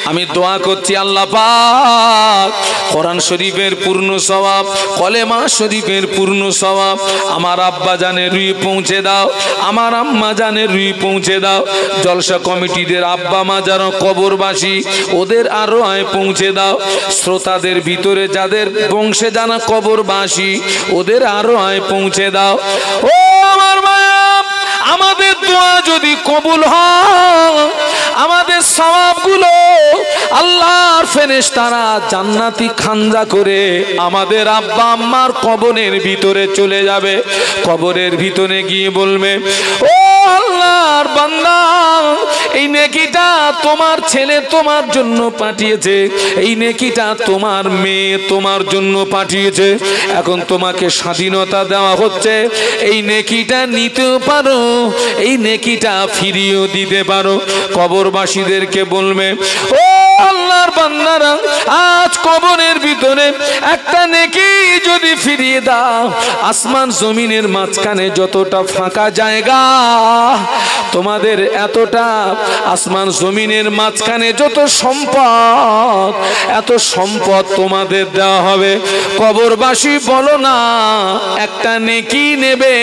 আমি দোয়া করছি আল্লাহ পাক কোরআন শরীফের পূর্ণ সওয়াব, কলেমা শরীফের পূর্ণ সওয়াব আমার আব্বা জানের রুই পৌঁছে দাও, আমার আম্মা জানের রুই পৌঁছে দাও। জলসা কমিটিদের আব্বা মা যারা কবরবাসী ওদের আরো আয় পৌঁছে দাও। শ্রোতাদের ভিতরে যাদের বংশে জানা কবরবাসী ওদের আরো আয় পৌঁছে দাও। ও আমার মায়া, আমাদের দোয়া যদি কবুল হয়, আমাদের সওয়াবগুলো আল্লাহর ফেরেশতারা জান্নাতি খানজা করে আমাদের আব্বা আম্মার কবরের ভিতরে চলে যাবে। কবরের ভিতরে গিয়ে বলবে, ও আল্লাহর বান্দা, এই নেকিটা তোমার ছেলে তোমার জন্য পাঠিয়েছে, এই নেকিটা তোমার মেয়ে তোমার জন্য পাঠিয়েছে, এখন তোমাকে স্বাধীনতা দেওয়া হচ্ছে, এই নেকিটা নিতেও পারো, এই নেকিটা ফিরিয়েও দিতে পারো। কবরবাসীদেরকে বলবে, ও আল্লাহর বান্দারা, আজ কবরের ভিতরে একটা নেকি যদি ফিরিয়ে দাও, আসমান জমিনের মাঝখানে যতটা ফাঁকা জায়গা, তোমাদের এতটা আসমান জমিনের মাঝখানে যত সম্পদ, এত সম্পদ তোমাদের দেওয়া হবে। কবরবাসী বলো না একটা নেকি নেবে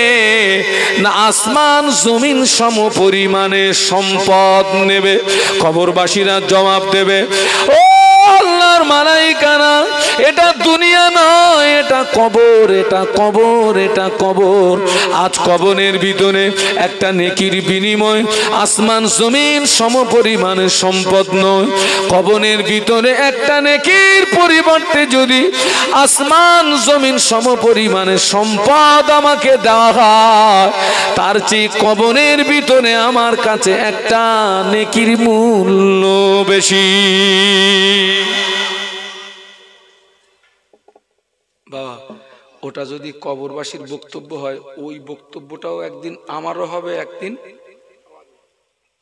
না আসমান জমিন সম পরিমাণে সম্পদ নেবে? কবরবাসীরা জবাব দেবে, ও আল্লাহর মালাইকারা, এটা দুনিয়া নয়, এটা কবর, এটা কবর, এটা কবর। আজ কবরের ভিতরে একটা নেকির বিনিময় আসমান জমিন সম পরিমাণে সম্পদ নয়। কবরের ভিতরে একটা নেকির পরিবর্তে যদি আসমান জমিন সম পরিমাণে সম্পদ আমাকে দেওয়া হয়, তার চেয়ে কবরের ভিতরে আমার কাছে একটা নেকির মূল্য বেশি। বাবা, ওটা যদি কবরবাসীর বক্তব্য হয়, ওই বক্তব্যটাও একদিন আমারও হবে, একদিন।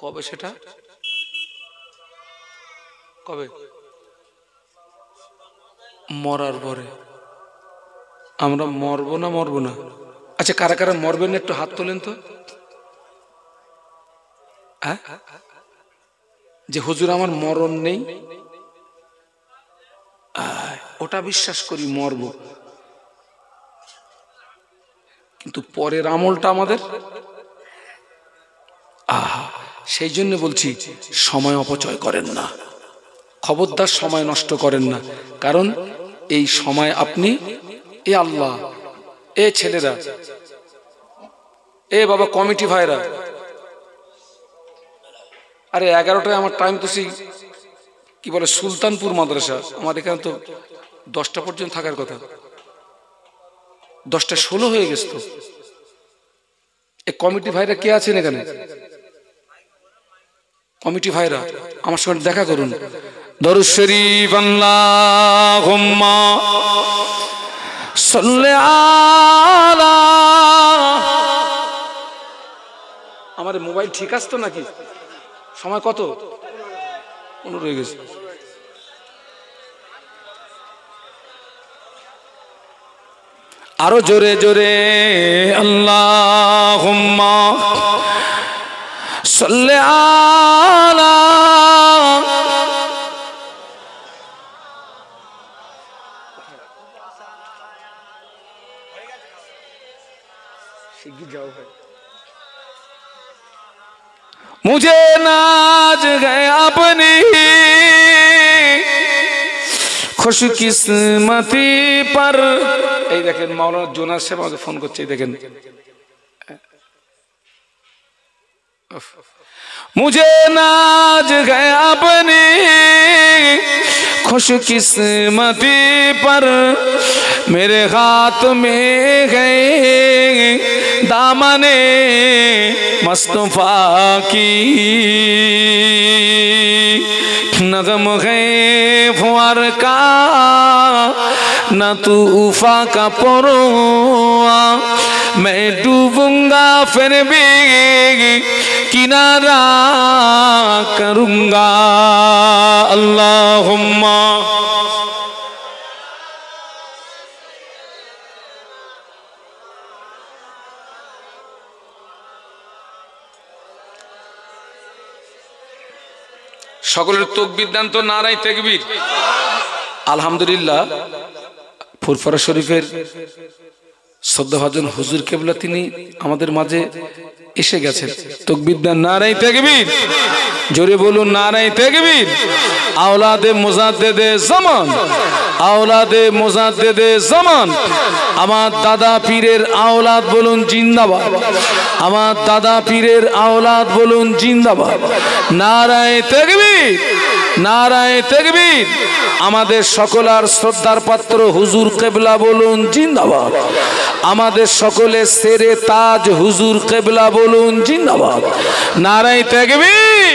কবে সেটা? কবে? মরার পরে। আমরা মরবো না মরবো না? আচ্ছা, কারা কারা মরবেন একটু হাত তোলেন তো। হ্যাঁ, যে হুজুর আমার মরণ নেই, ওটা বিশ্বাস করি মরব, কিন্তু পরের আমলটা আমাদের। সেই জন্য বলছি সময় অপচয় করেন না, খবরদার সময় নষ্ট করেন না। কারণ এই সময় আপনি, এ আল্লাহ, এ ছেলেরা, এ বাবা কমিটি ভাইরা, আরে 11টায় আমার টাইম তো সেই কি বলে সুলতানপুর মাদ্রাসা, আমার এখানে তো 10টা পর্যন্ত থাকার কথা, 10টা 16 হয়ে গেছে। তো এই কমিটি ভাইরা কে আছেন এখানে? কমিটি ভাইরা আমার সঙ্গে দেখা করুন। দরুদ শরীফ আল্লাহুম্মা সাল্লি আলা। আমার মোবাইল ঠিক আছে তো নাকি? সময় কত? 15 হয়ে গেছে। আরো জোরে জোরে আল্লাহুম্মা সাল্লি আলা। শিগগির যাও ভাই। मुझे नाज गए अपनी खुशकिस्मती पर। এই দেখেন মাওলানা জোনাস সাহেব আমাকে ফোন করছে, দেখেন। मुझे नाज गए अपनी खुशकिस्मती पर, मेरे हाथ में गए दामने मुस्तफा की। नगम है फुआर का न तूफा का परोआ मैं डूबूंगा फिर भी किनारा करूंगा अल्लाहुम्मा। সকলের তাকবীর দান তো নারায়ে তাকবীর। আলহামদুলিল্লাহ ফুরফুরা শরীফের শ্রদ্ধাভাজন হুজুর কেবলা তিনি আমাদের মাঝে এসে গেছেন। তাকবীর দান নারায়ে তাকবীর, জোরে বলুন নারায়ে তাকবীর। আওলাদে মুজাদ্দেদে জামান, আওলাদে মুজাদ্দেদে জামান, আমার দাদা পীরের আওলাদ বলুন জিন্দাবাদ, আমার দাদা পীরের আওলাদ বলুন জিন্দাবাদ। নারায়ে তাকবীর, নারায়ে তাকবীর। আমাদের সকলার শ্রদ্ধার পাত্র হুজুর কেবলা বলুন জিন্দাবাদ, আমাদের সকলের সেরে তাজ হুজুর কেবলা বলুন জিন্দাবাদ। নারায়ে তাকবীর।